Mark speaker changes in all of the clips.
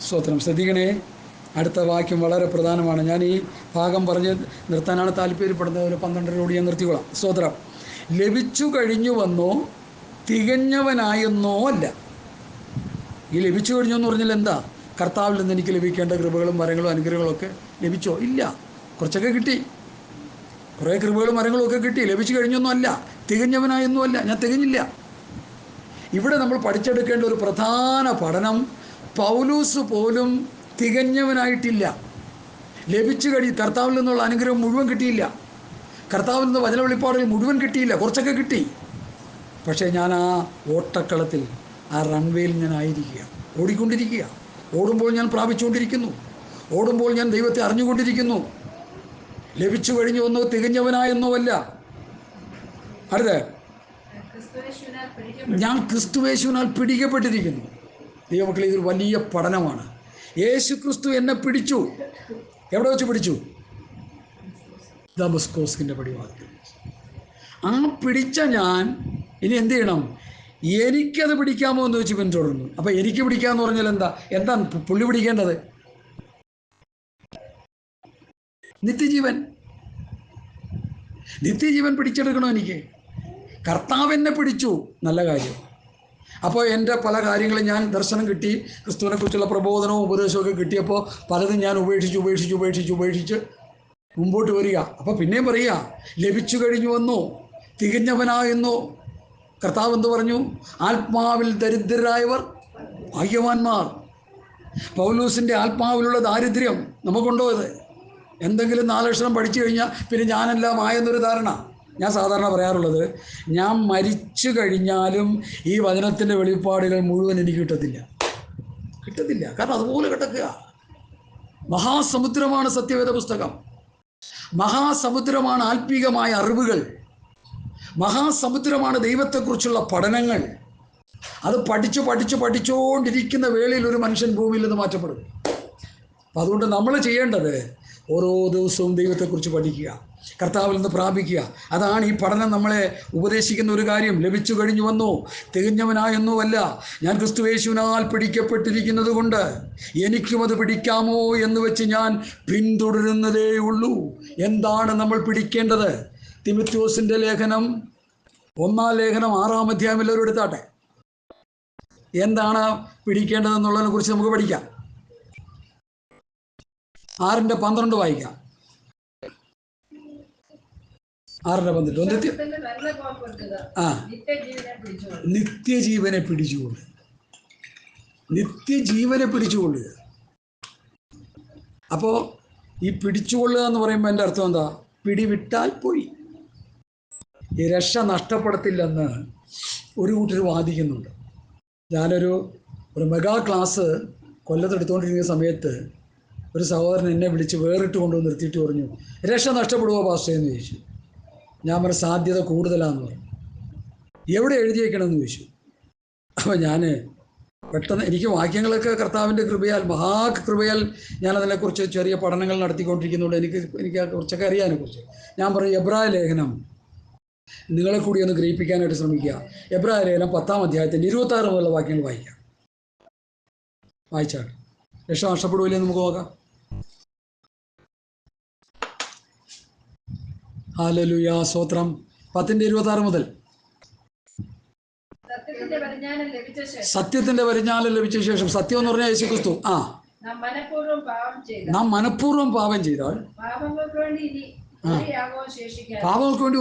Speaker 1: സ്തോത്രം. ശ്രദ്ധിക്കണേ, അടുത്ത വാക്യം വളരെ പ്രധാനമാണ്. ഞാൻ ഈ ഭാഗം പറഞ്ഞ് നിർത്താനാണ് താല്പര്യപ്പെടുന്നത്. ഒരു 12 ഞാൻ നിർത്തിക്കൊള്ളാം. സ്തോത്രം. ലഭിച്ചു കഴിഞ്ഞു വന്നോ തികഞ്ഞവനായെന്നോ അല്ല. ഈ ലഭിച്ചു കഴിഞ്ഞു എന്ന് പറഞ്ഞാൽ എന്താ? കർത്താവിൽ നിന്ന് എനിക്ക് ലഭിക്കേണ്ട കൃപകളും വരങ്ങളും അനുഗ്രഹങ്ങളൊക്കെ ലഭിച്ചോ? ഇല്ല. കുറച്ചൊക്കെ കിട്ടി, കുറേ കൃപകളും വരങ്ങളും ഒക്കെ കിട്ടി. ലഭിച്ചു കഴിഞ്ഞൊന്നും അല്ല, തികഞ്ഞവനായൊന്നും അല്ല. ഞാൻ തികഞ്ഞില്ല. ഇവിടെ നമ്മൾ പഠിച്ചെടുക്കേണ്ട ഒരു പ്രധാന പഠനം, പൗലൂസ് പോലും തികഞ്ഞവനായിട്ടില്ല. ലഭിച്ചു കർത്താവിൽ നിന്നുള്ള അനുഗ്രഹം മുഴുവൻ കിട്ടിയില്ല. കർത്താവിൽ നിന്ന് വചന വെളിപ്പാടുകൾ മുഴുവൻ കിട്ടിയില്ല, കുറച്ചൊക്കെ കിട്ടി. പക്ഷേ ഞാൻ ആ ഓട്ടക്കളത്തിൽ, ആ റൺവേയിൽ ഞാൻ ആയിരിക്കുക, ഓടിക്കൊണ്ടിരിക്കുക. ഓടുമ്പോൾ ഞാൻ പ്രാപിച്ചുകൊണ്ടിരിക്കുന്നു, ഓടുമ്പോൾ ഞാൻ ദൈവത്തെ അറിഞ്ഞുകൊണ്ടിരിക്കുന്നു. ലഭിച്ചു കഴിഞ്ഞു ഒന്നോ തികഞ്ഞവനായെന്നോ അല്ല. അടുത്ത്, ഞാൻ ക്രിസ്തുവേശുവിനാൽ പിടിക്കപ്പെട്ടിരിക്കുന്നു. ദൈവമക്കളെ, ഇതൊരു വലിയ പഠനമാണ്. യേശു ക്രിസ്തു എന്നെ പിടിച്ചു. എവിടെ വെച്ച് പിടിച്ചു? ദമസ്കോസിൻ്റെ പടിവാതിൽ. ആ പിടിച്ച ഞാൻ ഇനി എന്ത് ചെയ്യണം? എനിക്കത് പിടിക്കാമോ എന്ന് വെച്ച് പിന്തുടർന്നു. അപ്പം എനിക്ക് പിടിക്കാമെന്ന് പറഞ്ഞാൽ എന്താ പുള്ളി പിടിക്കേണ്ടത്? നിത്യജീവൻ. നിത്യജീവൻ പിടിച്ചെടുക്കണോ എനിക്ക്? കർത്താവ് എന്നെ പിടിച്ചു, നല്ല കാര്യം. അപ്പോൾ എൻ്റെ പല കാര്യങ്ങളും ഞാൻ ദർശനം കിട്ടി, ക്രിസ്തുവിനെക്കുറിച്ചുള്ള പ്രബോധനവും ഉപദേശമൊക്കെ കിട്ടിയപ്പോൾ പലതും ഞാൻ ഉപേക്ഷിച്ച് മുമ്പോട്ട് വരിക. അപ്പോൾ പിന്നെയും പറയുക, ലഭിച്ചു കഴിഞ്ഞു വന്നു, തികഞ്ഞവനായെന്നോ. കർത്താവ് എന്ത് പറഞ്ഞു? ആത്മാവിൽ ദരിദ്രരായവർ ഭാഗ്യവാന്മാർ. പൗലൂസിൻ്റെ ആത്മാവിലുള്ള ദാരിദ്ര്യം നമുക്കുണ്ടോ? ഇത് എന്തെങ്കിലും 4 അക്ഷരം പഠിച്ചു കഴിഞ്ഞാൽ പിന്നെ ഞാനെല്ലാം ആയെന്നൊരു ധാരണ. ഞാൻ സാധാരണ പറയാറുള്ളത്, ഞാൻ മരിച്ചു കഴിഞ്ഞാലും ഈ വചനത്തിൻ്റെ വെളിപ്പാടുകൾ മുഴുവൻ എനിക്ക് കിട്ടത്തില്ല. കാരണം അതുപോലെ കിടക്കുക. മഹാസമുദ്രമാണ് സത്യവേദ പുസ്തകം, മഹാസമുദ്രമാണ് ആത്മീകമായ അറിവുകൾ, മഹാസമുദ്രമാണ് ദൈവത്തെക്കുറിച്ചുള്ള പഠനങ്ങൾ. അത് പഠിച്ചുകൊണ്ടിരിക്കുന്ന വേളയിൽ ഒരു മനുഷ്യൻ ഭൂമിയിൽ നിന്ന് മാറ്റപ്പെടും. അപ്പം അതുകൊണ്ട് നമ്മൾ ചെയ്യേണ്ടത് ഓരോ ദിവസവും ദൈവത്തെക്കുറിച്ച് പഠിക്കുക, കർത്താവിൽ നിന്ന് പ്രാപിക്കുക. അതാണ് ഈ പഠനം നമ്മളെ ഉപദേശിക്കുന്ന ഒരു കാര്യം. ലഭിച്ചു കഴിഞ്ഞു വന്നു, തികഞ്ഞവനായെന്നോ അല്ല. ഞാൻ ക്രിസ്തുയേശുവിനാൽ പിടിക്കപ്പെട്ടിരിക്കുന്നത് കൊണ്ട് എനിക്കും അത് പിടിക്കാമോ എന്ന് വെച്ച് ഞാൻ പിന്തുടരുന്നതേ ഉള്ളൂ. എന്താണ് നമ്മൾ പിടിക്കേണ്ടത്? തിമോഥെയോസിൻ്റെ ലേഖനം 1-ാം ലേഖനം 6-ാം അധ്യായം എല്ലാവരും എടുത്താട്ടെ. എന്താണ് പിടിക്കേണ്ടതെന്നുള്ളതിനെ കുറിച്ച് നമുക്ക് പഠിക്കാം. 6:12 വായിക്കാം. 6:12. നിത്യജീവനെ പിടിച്ചുകൊള്ളുക. അപ്പോൾ ഈ പിടിച്ചുകൊള്ളുക എന്ന് പറയുമ്പോൾ എൻ്റെ അർത്ഥം എന്താ? പിടിവിട്ടാൽ പോയി. ഈ രക്ഷ നഷ്ടപ്പെടത്തില്ലെന്ന് ഒരു കൂട്ടർ വാദിക്കുന്നുണ്ട്. ഞാനൊരു മെഗാ ക്ലാസ് കൊല്ലത്തെടുത്തുകൊണ്ടിരിക്കുന്ന സമയത്ത് ഒരു സഹോദരൻ എന്നെ വിളിച്ച് വേറിട്ട് കൊണ്ടുവന്ന് നിർത്തിയിട്ട് പറഞ്ഞു, രക്ഷ നഷ്ടപ്പെടുമോ പാസ്റ്റേ എന്ന് ചോദിച്ചു. ഞാൻ പറഞ്ഞ സാധ്യത കൂടുതലാണെന്ന് പറഞ്ഞു. എവിടെ എഴുതിയേക്കണമെന്ന് ചോദിച്ചു. അപ്പോൾ ഞാൻ പെട്ടെന്ന്, എനിക്ക് വാക്യങ്ങളൊക്കെ കർത്താവിൻ്റെ കൃപയാൽ, മഹാകൃപയാൽ ഞാനതിനെക്കുറിച്ച് ചെറിയ പഠനങ്ങൾ നടത്തിക്കൊണ്ടിരിക്കുന്നുണ്ട്. എനിക്ക് കുറച്ചൊക്കെ അറിയാനെക്കുറിച്ച്. ഞാൻ പറഞ്ഞു, എബ്രായ ലേഖനം നിങ്ങളെ കൂടി ഒന്ന് ഗ്രഹിപ്പിക്കാനായിട്ട് ശ്രമിക്കുക. എബ്രായ ലേഖനം 10-ാം അധ്യായത്തിൻ്റെ 26 മുതലുള്ള വാക്യങ്ങൾ വായിക്കാം. വായിച്ചാട്ടെ. രക്ഷ നഷ്ടപ്പെടുവില്ലേ നമുക്ക് നോക്കാം. ഹല്ലേലൂയ, സ്തോത്രം. 10:26 മുതൽ. സത്യത്തിന്റെ പരിജ്ഞാനം ലഭിച്ച ശേഷം, സത്യം എന്ന് പറഞ്ഞാൽ യേശു ക്രിസ്തു. നാം മനഃപൂർവ്വം പാപം ചെയ്താൽ പാപങ്ങൾക്ക് വേണ്ടി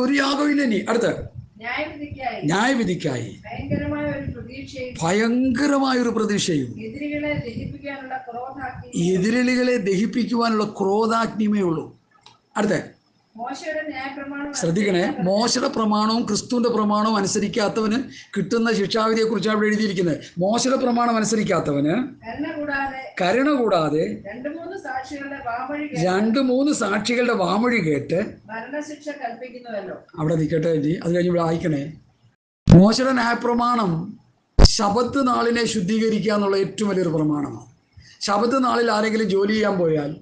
Speaker 1: ഒരു യാഗവും ഇല്ല. ഇനി അടുത്ത്, ന്യായവിധിക്കായി ഭയങ്കരമായൊരു പ്രതീക്ഷയും എതിരാളികളെ ദഹിപ്പിക്കുവാനുള്ള ക്രോധാഗ്നിമേ ഉള്ളൂ. അടുത്ത, ശ്രദ്ധിക്കണേ, മോശയുടെ പ്രമാണവും ക്രിസ്തുവിൻ്റെ പ്രമാണവും അനുസരിക്കാത്തവന് കിട്ടുന്ന ശിക്ഷാവിധിയെ കുറിച്ചാണ് ഇവിടെ എഴുതിയിരിക്കുന്നത്. മോശയുടെ പ്രമാണം അനുസരിക്കാത്തവന് കരുണ കൂടാതെ 2-3 സാക്ഷികളുടെ വാമൊഴി കേട്ട്
Speaker 2: മരണശിക്ഷ കൽപ്പിക്കുന്നുവല്ലോ.
Speaker 1: അവിടെ നിൽക്കട്ടെ. അത് കഴിഞ്ഞ് ഇവിടെ വായിക്കണേ. മോശയുടെ ന്യായപ്രമാണം ശബത്ത് നാളിനെ ശുദ്ധീകരിക്കുക എന്നുള്ള ഏറ്റവും വലിയൊരു പ്രമാണമാണ്. ശബത്ത് നാളിൽ ആരെങ്കിലും ജോലി ചെയ്യാൻ പോയാൽ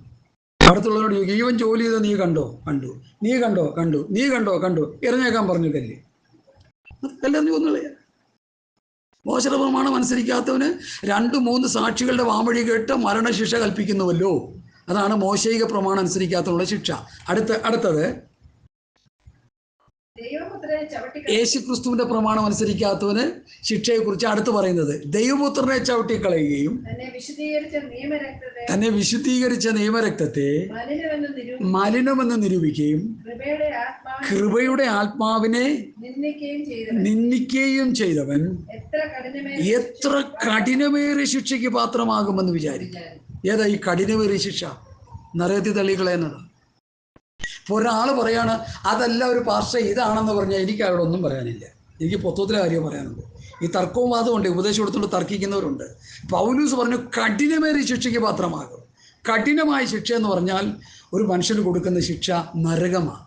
Speaker 1: അടുത്തുള്ളവരോട് ചോദിക്കും, ഈവൻ ജോലി ചെയ്ത് നീ കണ്ടോ? കണ്ടു. നീ കണ്ടോ? കണ്ടു. നീ കണ്ടോ? കണ്ടു. ഇറങ്ങിയേക്കാൻ പറഞ്ഞു കല്ല്. കല്ലെറിഞ്ഞു കൊന്നുകളയാ. മോശയുടെ പ്രമാണം അനുസരിക്കാത്തവന് 2-3 സാക്ഷികളുടെ വാമൊഴി കേട്ട് മരണശിക്ഷ കൽപ്പിക്കുന്നുവല്ലോ. അതാണ് മോശയിക പ്രമാണം അനുസരിക്കാത്തവനുള്ള ശിക്ഷ. അടുത്തത് യേശുക്രിസ്തുവിന്റെ പ്രമാണം അനുസരിക്കാത്തവന് ശിക്ഷയെക്കുറിച്ച് അടുത്ത് പറയുന്നത്, ദൈവപുത്രനെ ചവിട്ടിക്കളയുകയും തന്നെ വിശുദ്ധീകരിച്ച നിയമരക്തത്തെ മലിനമെന്ന് നിരൂപിക്കുകയും കൃപയുടെ ആത്മാവിനെ നിന്ദിക്കുകയും ചെയ്തവൻ എത്ര കഠിനമേറിയ ശിക്ഷയ്ക്ക് പാത്രമാകുമെന്ന് വിചാരിക്കും. ഏതാ ഈ കഠിനമേറിയ ശിക്ഷ? നരകത്തിൽ തള്ളിക്കളയുന്നത്. ഇപ്പോൾ ഒരാൾ പറയാണ് അതല്ല ഒരു പാർശ്വ ഇതാണെന്ന് പറഞ്ഞാൽ എനിക്ക് അവരോടൊന്നും പറയാനില്ല. എനിക്ക് പൊത്തത്തിലെ കാര്യം പറയാനുള്ളൂ. ഈ തർക്കവും വാദമുണ്ട്, ഉപദേശം കൊടുത്തുകൊണ്ട് തർക്കിക്കുന്നവരുണ്ട്. പൗലൂസ് പറഞ്ഞു കഠിനമേറിയ ശിക്ഷയ്ക്ക് പാത്രമാകും. കഠിനമായ ശിക്ഷ എന്ന് പറഞ്ഞാൽ ഒരു മനുഷ്യന് കൊടുക്കുന്ന ശിക്ഷ നരകമാണ്.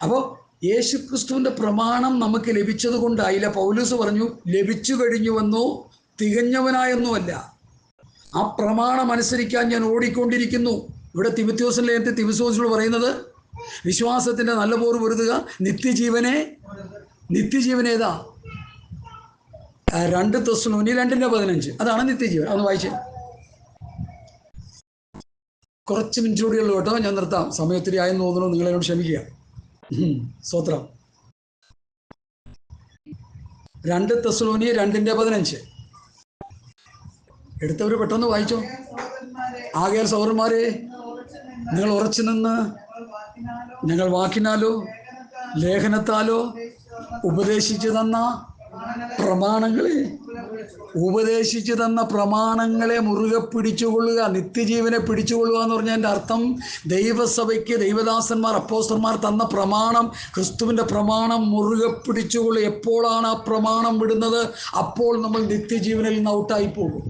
Speaker 1: അപ്പോൾ യേശുക്രിസ്തുവിൻ്റെ പ്രമാണം നമുക്ക് ലഭിച്ചത് കൊണ്ടായില്ല. പൗലൂസ് പറഞ്ഞു ലഭിച്ചു കഴിഞ്ഞുവെന്നോ തികഞ്ഞവനായൊന്നുമല്ല, ആ പ്രമാണം അനുസരിക്കാൻ ഞാൻ ഓടിക്കൊണ്ടിരിക്കുന്നു. ഇവിടെ തിമോഥെയോസിന്റെ ലേഖനത്തിൽ തിമോഥെയോസിനോട് പറയുന്നത് വിശ്വാസത്തിന്റെ നല്ല പോർ പൊരുതുക, നിത്യജീവൻ ഏതാ? 2 തെസ്സലോനിക്കർ 2:15 അതാണ് നിത്യജീവൻ. അതൊന്ന് വായിച്ചേ. കുറച്ച് മിനിറ്റ് കൂടിയുള്ളൂ കേട്ടോ, ഞാൻ നിർത്താം. സമയത്തിരി ആയെന്ന് തോന്നുന്നു, നിങ്ങളെന്നോട് ക്ഷമിക്കുക. സ്തോത്രം. 2 തെസ്സലോനിക്കർ 2:15 എടുത്തവർ പെട്ടെന്ന് വായിച്ചോ. ആകയാൽ സഹോദരന്മാരെ, നിങ്ങൾ ഉറച്ചു നിന്ന് ഞങ്ങൾ വാക്കിനാലോ ലേഖനത്താലോ ഉപദേശിച്ചു തന്ന പ്രമാണങ്ങളെ മുറുകെ പിടിച്ചുകൊള്ളുക. നിത്യജീവനെ പിടിച്ചുകൊള്ളുക എന്ന് പറഞ്ഞാൽ എൻ്റെ അർത്ഥം ദൈവസഭയ്ക്ക് ദൈവദാസന്മാർ അപ്പോസ്തലന്മാർ തന്ന പ്രമാണം, ക്രിസ്തുവിൻ്റെ പ്രമാണം മുറുകെ പിടിച്ചുകൊള്ളുക. എപ്പോഴാണ് ആ പ്രമാണം വിടുന്നത്? അപ്പോൾ നമ്മൾ നിത്യജീവനിൽ നിന്ന് ഔട്ടായി പോകും.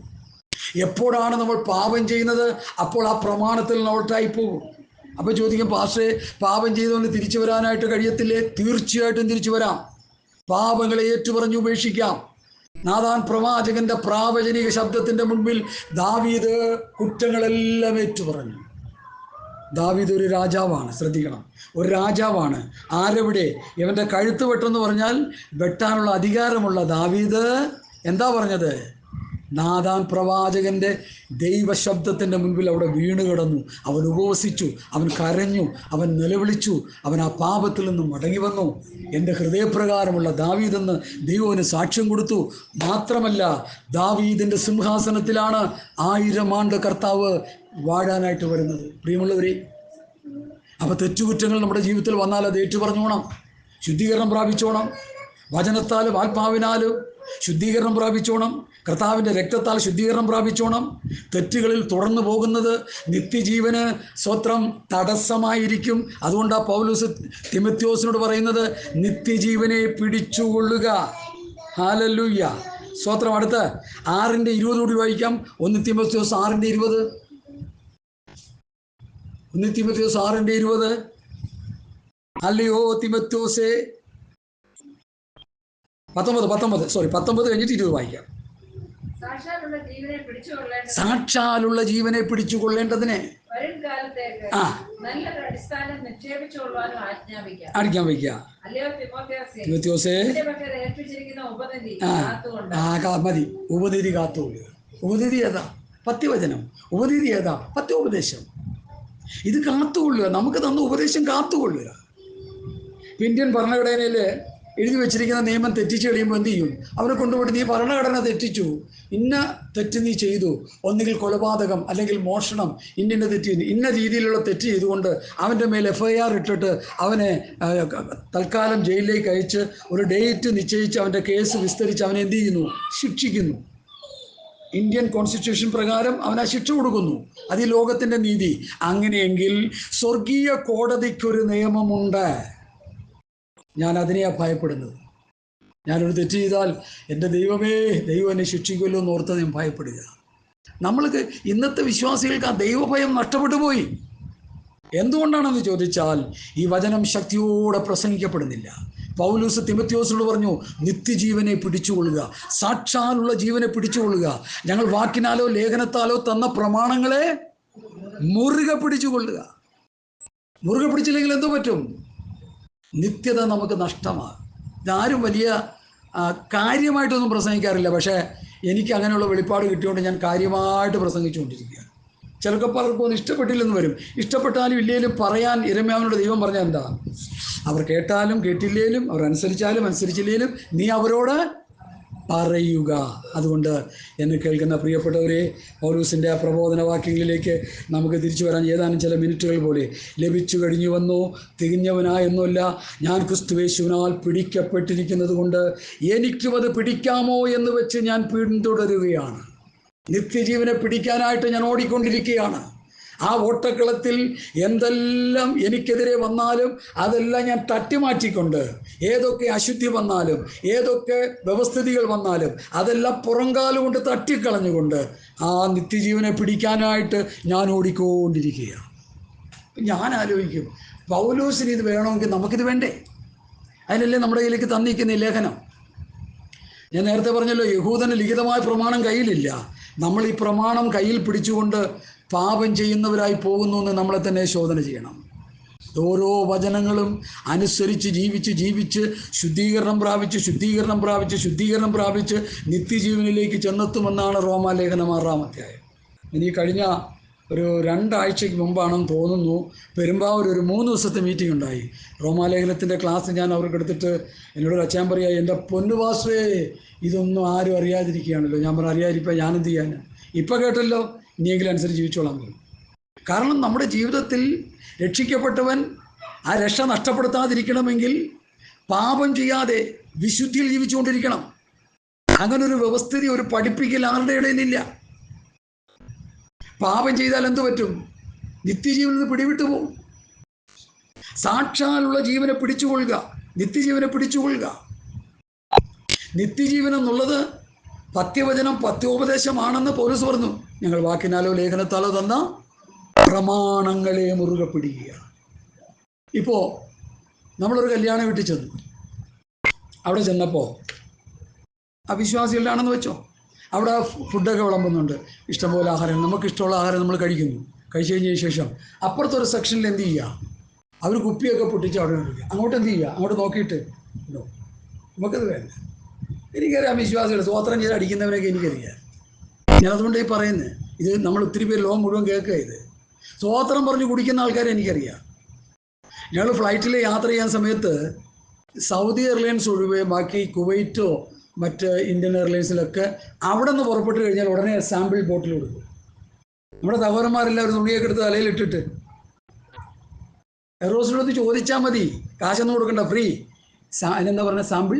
Speaker 1: എപ്പോഴാണ് നമ്മൾ പാപം ചെയ്യുന്നത്? അപ്പോൾ ആ പ്രമാണത്തിൽ നിന്ന് ഔട്ടായി പോകും. അപ്പോൾ ചോദിക്കും, പാസ്റ്റേ പാപം ചെയ്തുകൊണ്ട് തിരിച്ചു വരാനായിട്ട് കഴിയത്തില്ലേ? തീർച്ചയായിട്ടും തിരിച്ചു വരാം. പാപങ്ങളെ ഏറ്റുപറഞ്ഞ് ഉപേക്ഷിക്കാം. നാഥാൻ പ്രവാചകന്റെ പ്രാവചനിക ശബ്ദത്തിന്റെ മുൻപിൽ ദാവീദ് കുറ്റങ്ങളെല്ലാം ഏറ്റുപറഞ്ഞു. ദാവീദ് ഒരു രാജാവാണ്, ശ്രദ്ധിക്കണം, ഒരു രാജാവാണ്. ആരെവിടെ? ഇവൻ്റെ കഴുത്ത് വെട്ടെന്ന് പറഞ്ഞാൽ വെട്ടാനുള്ള അധികാരമുള്ള ദാവീദ് എന്താ പറഞ്ഞത്? നാഥാൻ പ്രവാചകന്റെ ദൈവശബ്ദത്തിൻ്റെ മുൻപിൽ അവിടെ വീണ് കിടന്നു. അവൻ ഉപവസിച്ചു, അവൻ കരഞ്ഞു, അവൻ നിലവിളിച്ചു, അവൻ ആ പാപത്തിൽ നിന്നും മടങ്ങി വന്നു. എൻ്റെ ഹൃദയപ്രകാരമുള്ള ദാവീദെന്ന് ദൈവത്തിന് സാക്ഷ്യം കൊടുത്തു. മാത്രമല്ല, ദാവീദിൻ്റെ സിംഹാസനത്തിലാണ് 1000 ആണ്ട് കർത്താവ് വാഴാനായിട്ട് വരുന്നത്. പ്രിയമുള്ളവരെ, അപ്പോൾ തെറ്റുകുറ്റങ്ങൾ നമ്മുടെ ജീവിതത്തിൽ വന്നാൽ അത് ഏറ്റുപറഞ്ഞോണം, ശുദ്ധീകരണം പ്രാപിച്ചോണം. വചനത്താലും ആത്മാവിനാലും ശുദ്ധീകരണം പ്രാപിച്ചോണം. കർത്താവിൻ്റെ രക്തത്താൽ ശുദ്ധീകരണം പ്രാപിച്ചോണം. തെറ്റുകളിൽ തുടർന്നു പോകുന്നത് നിത്യജീവന് സ്വത്രം തടസ്സമായിരിക്കും. അതുകൊണ്ടാണ് പൗലോസ് തിമോഥെയോസിനോട് പറയുന്നത് നിത്യജീവനെ പിടിച്ചുകൊള്ളുക. ഹല്ലേലൂയ, സ്വത്രം. അടുത്ത് 6:20 കൂടി വായിക്കാം. 1 തിമോഥെയോസ് 6:20. 1 തിമോഥെയോസ് 6:20. അല്ലയോ തിമോഥെയോസേ, 19 കഴിഞ്ഞിട്ട് 20 വായിക്കാം. സാക്ഷാലുള്ള ജീവനെ പിടിച്ചുകൊള്ളേണ്ടതിനെ അടിക്കാൻ വയ്ക്കുക. തിമോഥെയോസേ, മതി. ഉപനിധി കാത്തുകൊള്ളുക. ഉപനിധി ഏതാ? പത്യവചനം. ഉപനിധി ഏതാ? പത്യോപദേശം. ഇത് കാത്തുകൊള്ളുക. നമുക്ക് തന്ന ഉപദേശം കാത്തുകൊള്ളുക. ഇന്ത്യൻ ഭരണഘടനയിൽ എഴുതി വെച്ചിരിക്കുന്ന നിയമം തെറ്റിച്ച് കഴിയുമ്പോൾ എന്ത് ചെയ്യും? അവനെ കൊണ്ടുപോയിട്ട് നീ ഭരണഘടന തെറ്റിച്ചു, ഇന്ന തെറ്റ് നീ ചെയ്തു, ഒന്നുകിൽ കൊലപാതകം അല്ലെങ്കിൽ മോഷണം, ഇന്ന തെറ്റ്, ഇന്ന രീതിയിലുള്ള തെറ്റ് ചെയ്തുകൊണ്ട് അവൻ്റെ മേൽ FIR ഇട്ടിട്ട് അവനെ തൽക്കാലം ജയിലിലേക്ക് അയച്ച് ഒരു ഡേറ്റ് നിശ്ചയിച്ച് അവൻ്റെ കേസ് വിസ്തരിച്ച് അവനെ എന്ത് ചെയ്യുന്നു? ശിക്ഷിക്കുന്നു. ഇന്ത്യൻ കോൺസ്റ്റിറ്റ്യൂഷൻ പ്രകാരം അവന് ശിക്ഷ കൊടുക്കുന്നു. അത് ഈ ലോകത്തിൻ്റെ നീതി. അങ്ങനെയെങ്കിൽ സ്വർഗീയ കോടതിക്കൊരു നിയമമുണ്ട്. ഞാൻ അതിനെയാണ് ഭയപ്പെടുന്നത്. ഞാനൊരു തെറ്റ് ചെയ്താൽ എൻ്റെ ദൈവമേ, ദൈവം എന്നെ ശിക്ഷിക്കുമല്ലോ എന്ന് ഓർത്ത് ഞാൻ ഭയപ്പെടുക. നമ്മൾക്ക് ഇന്നത്തെ വിശ്വാസികൾക്ക് ആ ദൈവഭയം നഷ്ടപ്പെട്ടു പോയി. എന്തുകൊണ്ടാണെന്ന് ചോദിച്ചാൽ ഈ വചനം ശക്തിയോടെ പ്രസംഗിക്കപ്പെടുന്നില്ല. പൗലോസ് തിമോഥെയോസിനോട് പറഞ്ഞു നിത്യജീവനെ പിടിച്ചുകൊള്ളുക, സാക്ഷാലുള്ള ജീവനെ പിടിച്ചുകൊള്ളുക. ഞങ്ങൾ വാക്കിനാലോ ലേഖനത്താലോ തന്ന പ്രമാണങ്ങളെ മുറുകെ പിടിച്ചുകൊള്ളുക. മുറുകെ പിടിച്ചില്ലെങ്കിൽ എന്തോ പറ്റും? നിത്യത നമുക്ക് നഷ്ടമാണ്. ഇതാരും വലിയ കാര്യമായിട്ടൊന്നും പ്രസംഗിക്കാറില്ല. പക്ഷേ എനിക്ക് അങ്ങനെയുള്ള വെളിപ്പാട് കിട്ടിയോണ്ട് ഞാൻ കാര്യമായിട്ട് പ്രസംഗിച്ചുകൊണ്ടിരിക്കുകയാണ്. ചിലർക്ക് പലർക്കും ഒന്നും ഇഷ്ടപ്പെട്ടില്ലെന്ന് വരും. ഇഷ്ടപ്പെട്ടാലും ഇല്ലേലും പറയാൻ യിരെമ്യാവിനോട് ദൈവം പറഞ്ഞാൽ എന്താ? അവർ കേട്ടാലും കേട്ടില്ലേലും, അവർ അനുസരിച്ചാലും അനുസരിച്ചില്ലേലും നീ അവരോട് പറയുക. അതുകൊണ്ട് എന്നെ കേൾക്കുന്ന പ്രിയപ്പെട്ടവരെ, പൗലോസിൻ്റെ ആ പ്രബോധന വാക്യങ്ങളിലേക്ക് നമുക്ക് തിരിച്ചു വരാൻ ഏതാനും ചില മിനിറ്റുകൾ പോലെ ലഭിച്ചു കഴിഞ്ഞു വന്നു. തികഞ്ഞവനായെന്നല്ല, ഞാൻ ക്രിസ്തുയേശുവിനാൽ പിടിക്കപ്പെട്ടിരിക്കുന്നത് കൊണ്ട് എനിക്കും അത് പിടിക്കാമോ എന്ന് വെച്ച് ഞാൻ പിന്തുടരുകയാണ്. നിത്യജീവനെ പിടിക്കാനായിട്ട് ഞാൻ ഓടിക്കൊണ്ടിരിക്കുകയാണ്. ആ ഓട്ടക്കളത്തിൽ എന്തെല്ലാം എനിക്കെതിരെ വന്നാലും അതെല്ലാം ഞാൻ തട്ടിമാറ്റിക്കൊണ്ട്, ഏതൊക്കെ അശുദ്ധി വന്നാലും ഏതൊക്കെ വ്യവസ്ഥിതികൾ വന്നാലും അതെല്ലാം പുറംകാലം കൊണ്ട് തട്ടിക്കളഞ്ഞുകൊണ്ട് ആ നിത്യജീവനെ പിടിക്കാനായിട്ട് ഞാൻ ഓടിക്കൊണ്ടിരിക്കുകയാണ്. ഞാൻ ആലോചിക്കും, പൗലോസിന് ഇത് വേണമെങ്കിൽ നമുക്കിത് വേണ്ടേ? അതിനല്ലേ നമ്മുടെ കയ്യിലേക്ക് തന്നിരിക്കുന്ന ഈ ലേഖനം. ഞാൻ നേരത്തെ പറഞ്ഞല്ലോ, യഹൂദന് ലിഖിതമായ പ്രമാണം കയ്യിലില്ല. നമ്മൾ ഈ പ്രമാണം കയ്യിൽ പിടിച്ചുകൊണ്ട് പാപം ചെയ്യുന്നവരായി പോകുന്നു എന്ന് നമ്മളെ തന്നെ ശോധന ചെയ്യണം. ഓരോ വചനങ്ങളും അനുസരിച്ച് ജീവിച്ച് ശുദ്ധീകരണം പ്രാപിച്ച് നിത്യജീവനിലേക്ക് ചെന്നെത്തുമെന്നാണ് റോമാലേഖനം 6-ാം അധ്യായം. ഇനി കഴിഞ്ഞ ഒരു 2 ആഴ്ചയ്ക്ക് മുമ്പാണെന്ന് തോന്നുന്നു, പെരുമ്പാവൂർ ഒരു 3 ദിവസത്തെ മീറ്റിംഗ് ഉണ്ടായി. റോമാലേഖനത്തിൻ്റെ ക്ലാസ് ഞാൻ അവർക്ക് എടുത്തിട്ട് എന്നോട് അച്ഛൻ പറയാ, എൻ്റെ പൊന്നുവാസേ ഇതൊന്നും ആരും അറിയാതിരിക്കുകയാണല്ലോ. ഞാൻ പറഞ്ഞു, അറിയാതിരിപ്പോൾ ഞാനെന്ത് ചെയ്യാൻ? ഇപ്പം കേട്ടല്ലോ, ഇനിയെങ്കിലും അനുസരിച്ച് ജീവിച്ചോളാൻ പറയും. കാരണം നമ്മുടെ ജീവിതത്തിൽ രക്ഷിക്കപ്പെട്ടവൻ ആ രക്ഷ നഷ്ടപ്പെടുത്താതിരിക്കണമെങ്കിൽ പാപം ചെയ്യാതെ വിശുദ്ധിയിൽ ജീവിച്ചുകൊണ്ടിരിക്കണം. അങ്ങനൊരു വ്യവസ്ഥിതി, ഒരു പഠിപ്പിക്കൽ ആരുടെ ഇടയിലില്ല. പാപം ചെയ്താൽ എന്തു പറ്റും? നിത്യജീവനിൽ നിന്ന് പിടിവിട്ടു പോകും. സാക്ഷാലുള്ള ജീവനെ പിടിച്ചുകൊള്ളുക, നിത്യജീവനെ പിടിച്ചുകൊള്ളുക. നിത്യജീവൻ എന്നുള്ളത് പത്യവചനം, പത്യോപദേശമാണെന്ന് പൗലോസ് പറഞ്ഞു. ഞങ്ങൾ വാക്കിനാലോ ലേഖനത്താലോ തന്ന പ്രമാണങ്ങളെ മുറുകെ പിടിക്കുകയാണ്. ഇപ്പോൾ നമ്മളൊരു കല്യാണ വീട്ടിൽ ചെന്നു. അവിടെ ചെന്നപ്പോൾ അവിശ്വാസികളുടെയാണെന്ന് വെച്ചോ, അവിടെ ഫുഡൊക്കെ വിളമ്പുന്നുണ്ട്, ഇഷ്ടംപോലെ ആഹാരം, നമുക്കിഷ്ടമുള്ള ആഹാരം നമ്മൾ കഴിക്കുന്നു. കഴിച്ചു കഴിഞ്ഞതിന് ശേഷം അപ്പുറത്തൊരു സെക്ഷനിൽ എന്ത് ചെയ്യുക? അവർ കുപ്പിയൊക്കെ പൊട്ടിച്ച് അവിടെ ഇടുക. അങ്ങോട്ട് എന്ത് ചെയ്യുക? അങ്ങോട്ട് നോക്കിയിട്ട് ഉണ്ടോ? നമുക്കത് വേണ്ട. എനിക്കറിയാം വിശ്വാസികൾ സ്വോത്രം ചെയ്ത് അടിക്കുന്നവരൊക്കെ എനിക്കറിയാം. ഞാനതുകൊണ്ട് ഈ പറയുന്നത്, ഇത് നമ്മൾ ഒത്തിരി പേര് ലോകം മുഴുവൻ കേൾക്കുക. ഇത് സ്വോത്രം പറഞ്ഞ് കുടിക്കുന്ന ആൾക്കാരെ എനിക്കറിയാം. ഞങ്ങൾ ഫ്ലൈറ്റിൽ യാത്ര ചെയ്യാൻ സമയത്ത് സൗദി എയർലൈൻസ് ഒഴികെ ബാക്കി കുവൈറ്റോ മറ്റ് ഇന്ത്യൻ എയർലൈൻസിലൊക്കെ അവിടെ നിന്ന് പുറപ്പെട്ട് കഴിഞ്ഞാൽ ഉടനെ സാമ്പിൾ ബോട്ടിൽ കൊടുക്കും. നമ്മുടെ സഹോദരന്മാരെല്ലാവരും തുണിയൊക്കെ എടുത്ത് തലയിലിട്ടിട്ട് എയർഹോസ്റ്റസിനോട് ചോദിച്ചാൽ മതി, കാശൊന്നും കൊടുക്കണ്ട, ഫ്രീ. അതിനെന്താ പറഞ്ഞ? സാമ്പിൾ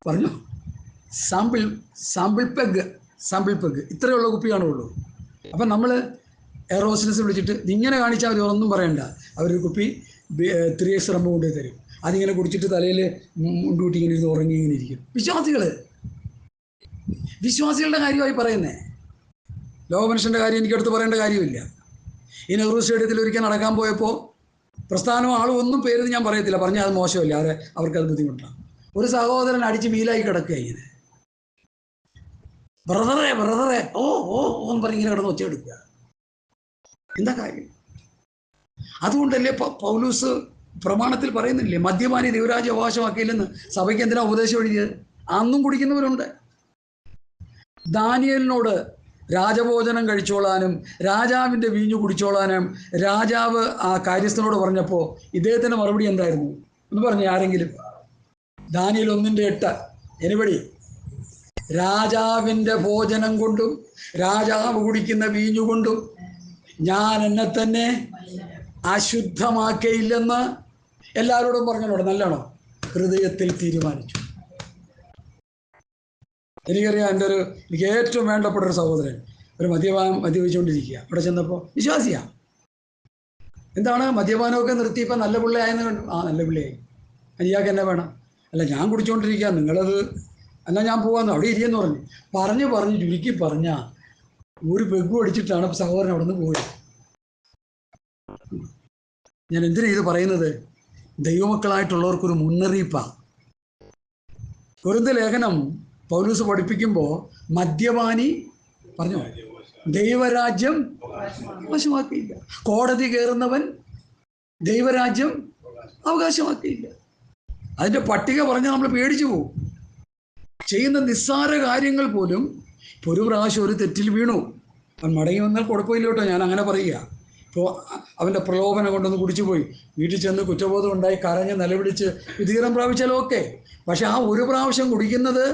Speaker 1: പറഞ്ഞു, സാമ്പിൾ പെഗ് ഇത്രയുള്ള കുപ്പിയാണുള്ളൂ. അപ്പം നമ്മൾ എയർ ഹോസ്റ്റസ് വിളിച്ചിട്ട് ഇങ്ങനെ കാണിച്ചാൽ മതി, ഒന്നും പറയണ്ട. അവരൊരു കുപ്പി 3x റമ്മ് കൊണ്ടു തരും. അതിങ്ങനെ കുടിച്ചിട്ട് തലയിൽ മുണ്ടൂട്ടി ഇങ്ങനെ ഇരുന്ന് ഉറങ്ങി ഇങ്ങനെ ഇരിക്കും. വിശ്വാസികളുടെ കാര്യമായി പറയുന്നേ. ലോകമനുഷ്യൻ്റെ കാര്യം എനിക്കടുത്ത് പറയേണ്ട കാര്യമില്ല. ഈ നെഹ്റു സ്റ്റേഡിയത്തിൽ ഒരിക്കൽ നടക്കാൻ പോയപ്പോൾ പ്രസ്ഥാനവും ആളും ഒന്നും പേര് ഞാൻ പറയത്തില്ല, പറഞ്ഞാൽ അത് മോശമല്ല, അവർക്കത് ബുദ്ധിമുട്ടാണ്. ഒരു സഹോദരൻ അടിച്ച് മീലായി കിടക്കുക, ഇങ്ങനെ ബ്രദറെ ഓ എന്ന് പറഞ്ഞ് ഇങ്ങനെ കിടന്ന് ഒച്ചയെടുക്കുക. എന്താ കാര്യം? അതുകൊണ്ടല്ലേ പൗലൂസ് പ്രമാണത്തിൽ പറയുന്നില്ലേ, മദ്യപാനി ദൈവരാജ്യം അവകാശമാക്കിയില്ലെന്ന്. സഭയ്ക്ക് എന്തിനാ ഉപദേശം എഴുതിയത്? അന്നും കുടിക്കുന്നവരുണ്ട്. ദാനിയേലിനോട് രാജഭോജനം കഴിച്ചോളാനും രാജാവിൻ്റെ വീഞ്ഞു കുടിച്ചോളാനും രാജാവ് ആ കാര്യസ്ഥനോട് പറഞ്ഞപ്പോൾ ഇദ്ദേഹത്തിൻ്റെ മറുപടി എന്തായിരുന്നു എന്ന് പറഞ്ഞു ആരെങ്കിലും? Daniel 1:8 anybody? രാജാവിൻ്റെ ഭോജനം കൊണ്ടും രാജാവ് കുടിക്കുന്ന വീഞ്ഞുകൊണ്ടും ഞാൻ എന്നെ തന്നെ അശുദ്ധമാക്കയില്ലെന്ന് എല്ലാവരോടും പറഞ്ഞോളൂ. നല്ലോണോ? ഹൃദയത്തിൽ തീരുമാനിച്ചു. എനിക്കറിയാം, എനിക്ക് ഏറ്റവും വേണ്ടപ്പെട്ട ഒരു സഹോദരൻ ഒരു മദ്യപിച്ചുകൊണ്ടിരിക്കുക. അവിടെ ചെന്നപ്പോൾ വിശ്വാസിയാ. എന്താണ് മദ്യപാനമൊക്കെ നിർത്തിയപ്പോൾ നല്ല പിള്ളയായെന്ന് കണ്ടു. ആ, നല്ല പിള്ളയായി. ഇയാൾക്ക് എന്നെ വേണം? അല്ല, ഞാൻ കുടിച്ചുകൊണ്ടിരിക്കുക, നിങ്ങളത് എന്നാൽ ഞാൻ പോകാമെന്ന് അവിടെ ഇരിയെന്ന് പറഞ്ഞു ചുരുക്കി പറഞ്ഞാൽ ഒരു പെഗ്ഗും അടിച്ചിട്ടാണ് സഹോദരൻ അവിടെ നിന്ന് പോയത്. ഞാൻ എന്തിനാ ഇത് പറയുന്നത്? ദൈവമക്കളായിട്ടുള്ളവർക്കൊരു മുന്നറിയിപ്പാണ്. കൊരിന്ത്യർ ലേഖനം പൗലൂസ് പഠിപ്പിക്കുമ്പോൾ മദ്യപാനി പറഞ്ഞു ദൈവരാജ്യം അവകാശമാക്കിയില്ല, കോടതി കയറുന്നവൻ ദൈവരാജ്യം അവകാശമാക്കിയില്ല. അതിൻ്റെ പട്ടിക പറഞ്ഞാൽ നമ്മൾ പേടിച്ചു പോകും. ചെയ്യുന്ന നിസ്സാര കാര്യങ്ങൾ പോലും ഇപ്പോൾ ഒരു പ്രാവശ്യം ഒരു തെറ്റിൽ വീണു, അവൻ മടങ്ങി വന്നാൽ കുഴപ്പമില്ല കേട്ടോ, ഞാൻ അങ്ങനെ പറയുക. ഇപ്പോൾ അവൻ്റെ പ്രലോഭനം കൊണ്ടൊന്ന് കുടിച്ചു പോയി, വീട്ടിൽ ചെന്ന് കുറ്റബോധം ഉണ്ടായി കരഞ്ഞ് നിലവിളിച്ച് വിധീകരണം പ്രാപിച്ചാലും ഓക്കെ. പക്ഷെ ആ ഒരു പ്രാവശ്യം കുടിക്കുന്നത്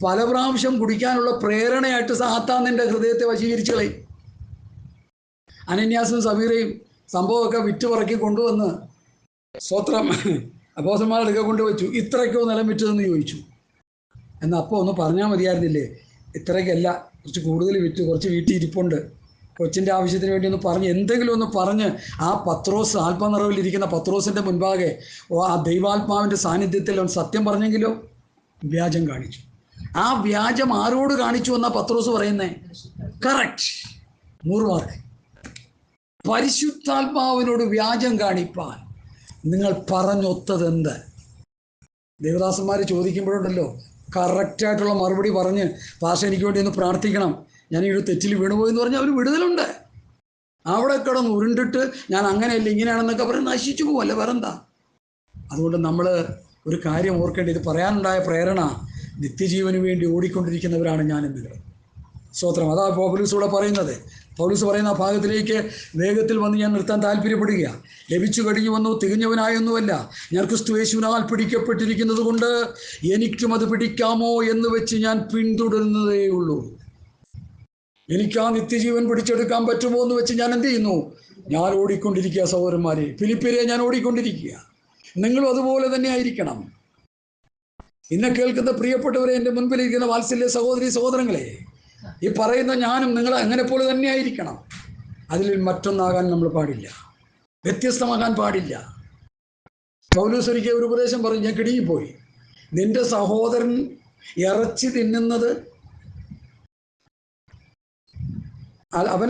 Speaker 1: പല പ്രാവശ്യം കുടിക്കാനുള്ള പ്രേരണയായിട്ട് സാത്താൻ നിൻ്റെ ഹൃദയത്തെ വശീകരിച്ചു കളയും. അനന്യാസും സബീറയും സംഭവമൊക്കെ വിറ്റ് പറക്കി കൊണ്ടുവന്ന് സ്വത്രം അപ്പോസ്തലന്മാരുടെ കൊണ്ടുവച്ചു. ഇത്രയ്ക്കോ നിലം വിറ്റതെന്ന് ചോദിച്ചു. എന്നാൽ അപ്പോൾ ഒന്ന് പറഞ്ഞാൽ മതിയായിരുന്നില്ലേ, ഇത്രയ്ക്കല്ല, കുറച്ച് കൂടുതൽ വിറ്റ്, കുറച്ച് വീട്ടിൽ ഇരിപ്പുണ്ട്, കൊച്ചിൻ്റെ ആവശ്യത്തിന് വേണ്ടി ഒന്ന് പറഞ്ഞ്, എന്തെങ്കിലും ഒന്ന് പറഞ്ഞ് ആ പത്രോസ്, ആത്മനിറവിലിരിക്കുന്ന പത്രോസിൻ്റെ മുൻപാകെ ആ ദൈവാത്മാവിൻ്റെ സാന്നിധ്യത്തിൽ അവൻ സത്യം പറഞ്ഞെങ്കിലോ വ്യാജം കാണിച്ചു. ആ വ്യാജം ആരോട് കാണിച്ചു എന്നാ പത്രോസ് പറയുന്നേ? Correct, 100 mark. പരിശുദ്ധാത്മാവിനോട് വ്യാജം കാണിപ്പാൻ നിങ്ങൾ പറഞ്ഞൊത്തതെന്ത്? ദേവദാസന്മാർ ചോദിക്കുമ്പോഴുണ്ടല്ലോ കറക്റ്റായിട്ടുള്ള മറുപടി പറഞ്ഞ്, പാസ്റ്റർ എനിക്ക് വേണ്ടി ഒന്ന് പ്രാർത്ഥിക്കണം, ഞാൻ ഈ ഒരു തെറ്റിൽ വീണുപോയി എന്ന് പറഞ്ഞാൽ അവർ വിടുതലുണ്ട്. അവിടെ കിടന്ന് ഉരുണ്ടിട്ട് ഞാൻ അങ്ങനെയല്ല ഇങ്ങനെയാണെന്നൊക്കെ പറഞ്ഞ് നശിച്ചു പോവല്ലേ, വേറെന്താ? അതുകൊണ്ട് നമ്മൾ ഒരു കാര്യം ഓർക്കേണ്ടത്, ഇത് പറയാനുണ്ടായ പ്രേരണ, നിത്യജീവന് വേണ്ടി ഓടിക്കൊണ്ടിരിക്കുന്നവരാണ് ഞാനെന്നുള്ളത്. സ്തോത്രം. അതാ പൗലോസ് പറയുന്നത്. പൗലോസ് പറയുന്ന ഭാഗത്തിലേക്ക് വേഗത്തിൽ വന്ന് ഞാൻ നിർത്താൻ താല്പര്യപ്പെടുക. ലഭിച്ചു കഴിഞ്ഞു വന്നു, തികഞ്ഞവനായൊന്നുമല്ല, ഞാൻ ക്രിസ്തു യേശുവിനാൽ പിടിക്കപ്പെട്ടിരിക്കുന്നത് കൊണ്ട് എനിക്കും അത് പിടിക്കാമോ എന്ന് വെച്ച് ഞാൻ പിന്തുടരുന്നതേ ഉള്ളൂ. എനിക്ക് ആ നിത്യജീവൻ പിടിച്ചെടുക്കാൻ പറ്റുമോ എന്ന് വെച്ച് ഞാൻ എന്ത് ചെയ്യുന്നു? ഞാൻ ഓടിക്കൊണ്ടിരിക്കുക സഹോദരന്മാരെ. ഫിലിപ്പിയരെ ഞാൻ ഓടിക്കൊണ്ടിരിക്കുക. നിങ്ങളും അതുപോലെ തന്നെ ആയിരിക്കണം. ഇന്ന് കേൾക്കുന്ന പ്രിയപ്പെട്ടവരെ, എൻ്റെ മുൻപിലിരിക്കുന്ന വാത്സല്യ സഹോദരി സഹോദരങ്ങളെ, ഈ പറയുന്ന ഞാനും നിങ്ങൾ അങ്ങനെ പോലെ തന്നെ ആയിരിക്കണം. അതിൽ മറ്റൊന്നാകാൻ നമ്മൾ പാടില്ല, വ്യത്യസ്തമാകാൻ പാടില്ല. പൗലോസ് ഒരിക്കൽ ഒരു ഉപദേശം പറഞ്ഞു, ഞാൻ കിടുങ്ങിപ്പോയി. നിന്റെ സഹോദരൻ ഇറച്ചി തിന്നുന്നത് അവൻ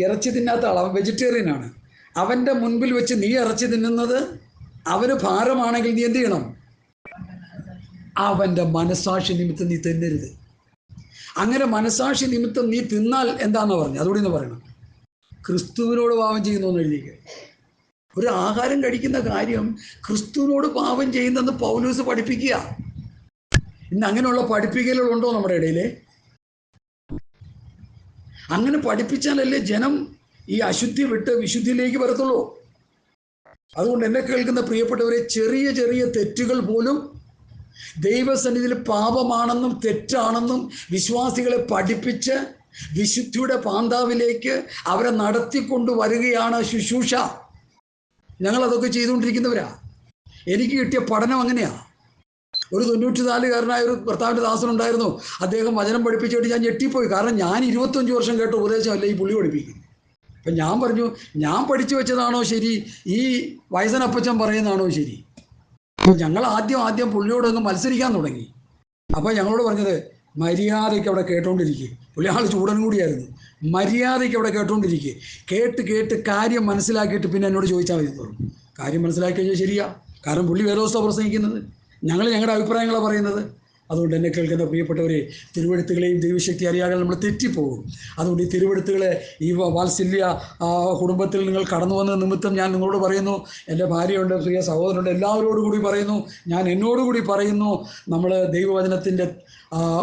Speaker 1: ഇറച്ചി തിന്നാത്ത ആൾ, അവൻ വെജിറ്റേറിയനാണ്. അവൻ്റെ മുൻപിൽ വെച്ച് നീ ഇറച്ചി തിന്നുന്നത് അവന് ഭാരമാണെങ്കിൽ നീ എന്ത് ചെയ്യണം? അവൻ്റെ മനസാക്ഷി നിമിത്തം നീ തിന്നരുത്. അങ്ങനെ മനസാക്ഷി നിമിത്തം നീ തിന്നാൽ എന്താണെന്ന് പറഞ്ഞു, അതുകൂടി ഒന്ന് പറയണം. ക്രിസ്തുവിനോട് പാപം ചെയ്യുന്നു എഴുതിക്കുക. ഒരു ആഹാരം കഴിക്കുന്ന കാര്യം ക്രിസ്തുവിനോട് പാപം ചെയ്യുന്നെന്ന് പൗലോസ് പഠിപ്പിക്കുക. ഇന്ന് അങ്ങനെയുള്ള പഠിപ്പിക്കലുകളുണ്ടോ നമ്മുടെ ഇടയിൽ? അങ്ങനെ പഠിപ്പിച്ചാലല്ലേ ജനം ഈ അശുദ്ധി വിട്ട് വിശുദ്ധിയിലേക്ക് വരത്തുള്ളൂ. അതുകൊണ്ട് എന്നെ കേൾക്കുന്ന പ്രിയപ്പെട്ടവരെ, ചെറിയ ചെറിയ തെറ്റുകൾ പോലും ദൈവസന്നിധിയിൽ പാപമാണെന്നും തെറ്റാണെന്നും വിശ്വാസികളെ പഠിപ്പിച്ച് വിശുദ്ധിയുടെ പാന്താവിലേക്ക് അവരെ നടത്തിക്കൊണ്ടു വരികയാണ് ശുശ്രൂഷ. ഞങ്ങളതൊക്കെ ചെയ്തുകൊണ്ടിരിക്കുന്നവരാ. എനിക്ക് കിട്ടിയ പഠനം അങ്ങനെയാ. ഒരു 94-കാരനായ ഒരു കർത്താവിൻ്റെ ദാസനുണ്ടായിരുന്നു. അദ്ദേഹം വചനം പഠിപ്പിച്ചിട്ട് ഞാൻ ഞെട്ടിപ്പോയി. കാരണം ഞാൻ 25 വർഷം കേട്ട ഉപദേശമല്ല ഈ പുള്ളി പഠിപ്പിക്കുന്നത്. അപ്പം ഞാൻ പറഞ്ഞു, ഞാൻ പഠിച്ചു വെച്ചതാണോ ശരി, ഈ വയസ്സനപ്പച്ചൻ പറയുന്നതാണോ ശരി? അപ്പോൾ ഞങ്ങൾ ആദ്യം പുള്ളിയോടൊന്ന് മത്സരിക്കാൻ തുടങ്ങി. അപ്പോൾ ഞങ്ങളോട് പറഞ്ഞത്, മര്യാദയ്ക്ക് അവിടെ കേട്ടോണ്ടിരിക്കുക. പുള്ളി ആൾ ചൂടനും കൂടിയായിരുന്നു. മര്യാദയ്ക്ക് അവിടെ കേട്ടോണ്ടിരിക്കുക. കേട്ട് കാര്യം മനസ്സിലാക്കിയിട്ട് പിന്നെ എന്നോട് ചോദിച്ചാൽ മതി തോന്നും. കാര്യം മനസ്സിലാക്കി കഴിഞ്ഞാൽ ശരിയാ. കാരണം പുള്ളി വേദോസ്ത പ്രസംഗിക്കുന്നത്, ഞങ്ങൾ ഞങ്ങളുടെ അഭിപ്രായങ്ങളാണ് പറയുന്നത്. അതുകൊണ്ട് എന്നെ കേൾക്കുന്ന പ്രിയപ്പെട്ടവരെ, തിരുവെഴുത്തുകളെയും ദൈവശക്തി അറിയാതെ നമ്മൾ തെറ്റിപ്പോകും. അതുകൊണ്ട് ഈ തിരുവെഴുത്തുകളെ, ഈ വാത്സല്യ കുടുംബത്തിൽ നിങ്ങൾ കടന്നു വന്ന നിമിത്തം ഞാൻ നിങ്ങളോട് പറയുന്നു, എൻ്റെ ഭാര്യയുണ്ട്, പ്രിയ സഹോദരനുണ്ട്, എല്ലാവരോടും കൂടി പറയുന്നു, ഞാൻ എന്നോടുകൂടി പറയുന്നു, നമ്മൾ ദൈവവചനത്തിൻ്റെ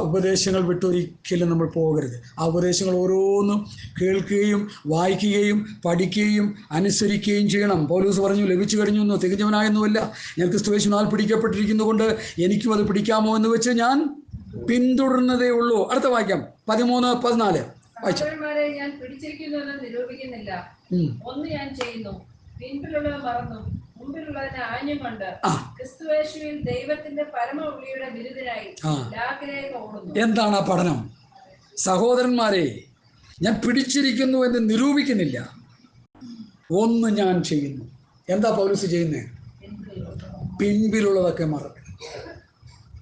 Speaker 1: ഉപദേശങ്ങൾ വിട്ടൊരിക്കലും നമ്മൾ പോകരുത്. ആ ഉപദേശങ്ങൾ ഓരോന്നും കേൾക്കുകയും വായിക്കുകയും പഠിക്കുകയും അനുസരിക്കുകയും ചെയ്യണം. പൗലോസ് പറഞ്ഞു, ലഭിച്ചു കഴിഞ്ഞു എന്നോ തികഞ്ഞവനായെന്നുമല്ല, ഞാൻ ക്രിസ്തു യേശുവിനാൽ പിടിക്കപ്പെട്ടിരിക്കുന്നതുകൊണ്ട് എനിക്കും അത് പിടിക്കാമോ എന്ന് വെച്ച് ഞാൻ പിന്തുടരുന്നതേ ഉള്ളൂ. അടുത്ത വാക്യം 13-14 വായിച്ചു.
Speaker 2: ഞാൻ പിടിച്ചിരിക്കുന്നുവെന്ന് നിരൂപിക്കുന്നില്ല. ഒന്ന് ഞാൻ ചെയ്യുന്നു, പിൻപിലുള്ളത് മറന്നു മുമ്പിലുള്ളതിനെ ആഞ്ഞും കൊണ്ട് ക്രിസ്തുയേശുവിൽ ദൈവത്തിന്റെ പരമവിളിയുടെ ബിരുദനായി ലാക്കിലേക്ക് ഓടുന്നു. എന്താണ് ആ പഠനം?
Speaker 1: സഹോദരന്മാരെ, ഞാൻ പിടിച്ചിരിക്കുന്നു എന്ന് നിരൂപിക്കുന്നില്ല, ഒന്ന് ഞാൻ ചെയ്യുന്നു. എന്താ പൗലോസ് ചെയ്യുന്നത്? പിൻപിലുള്ളതൊക്കെ മറക്കുക.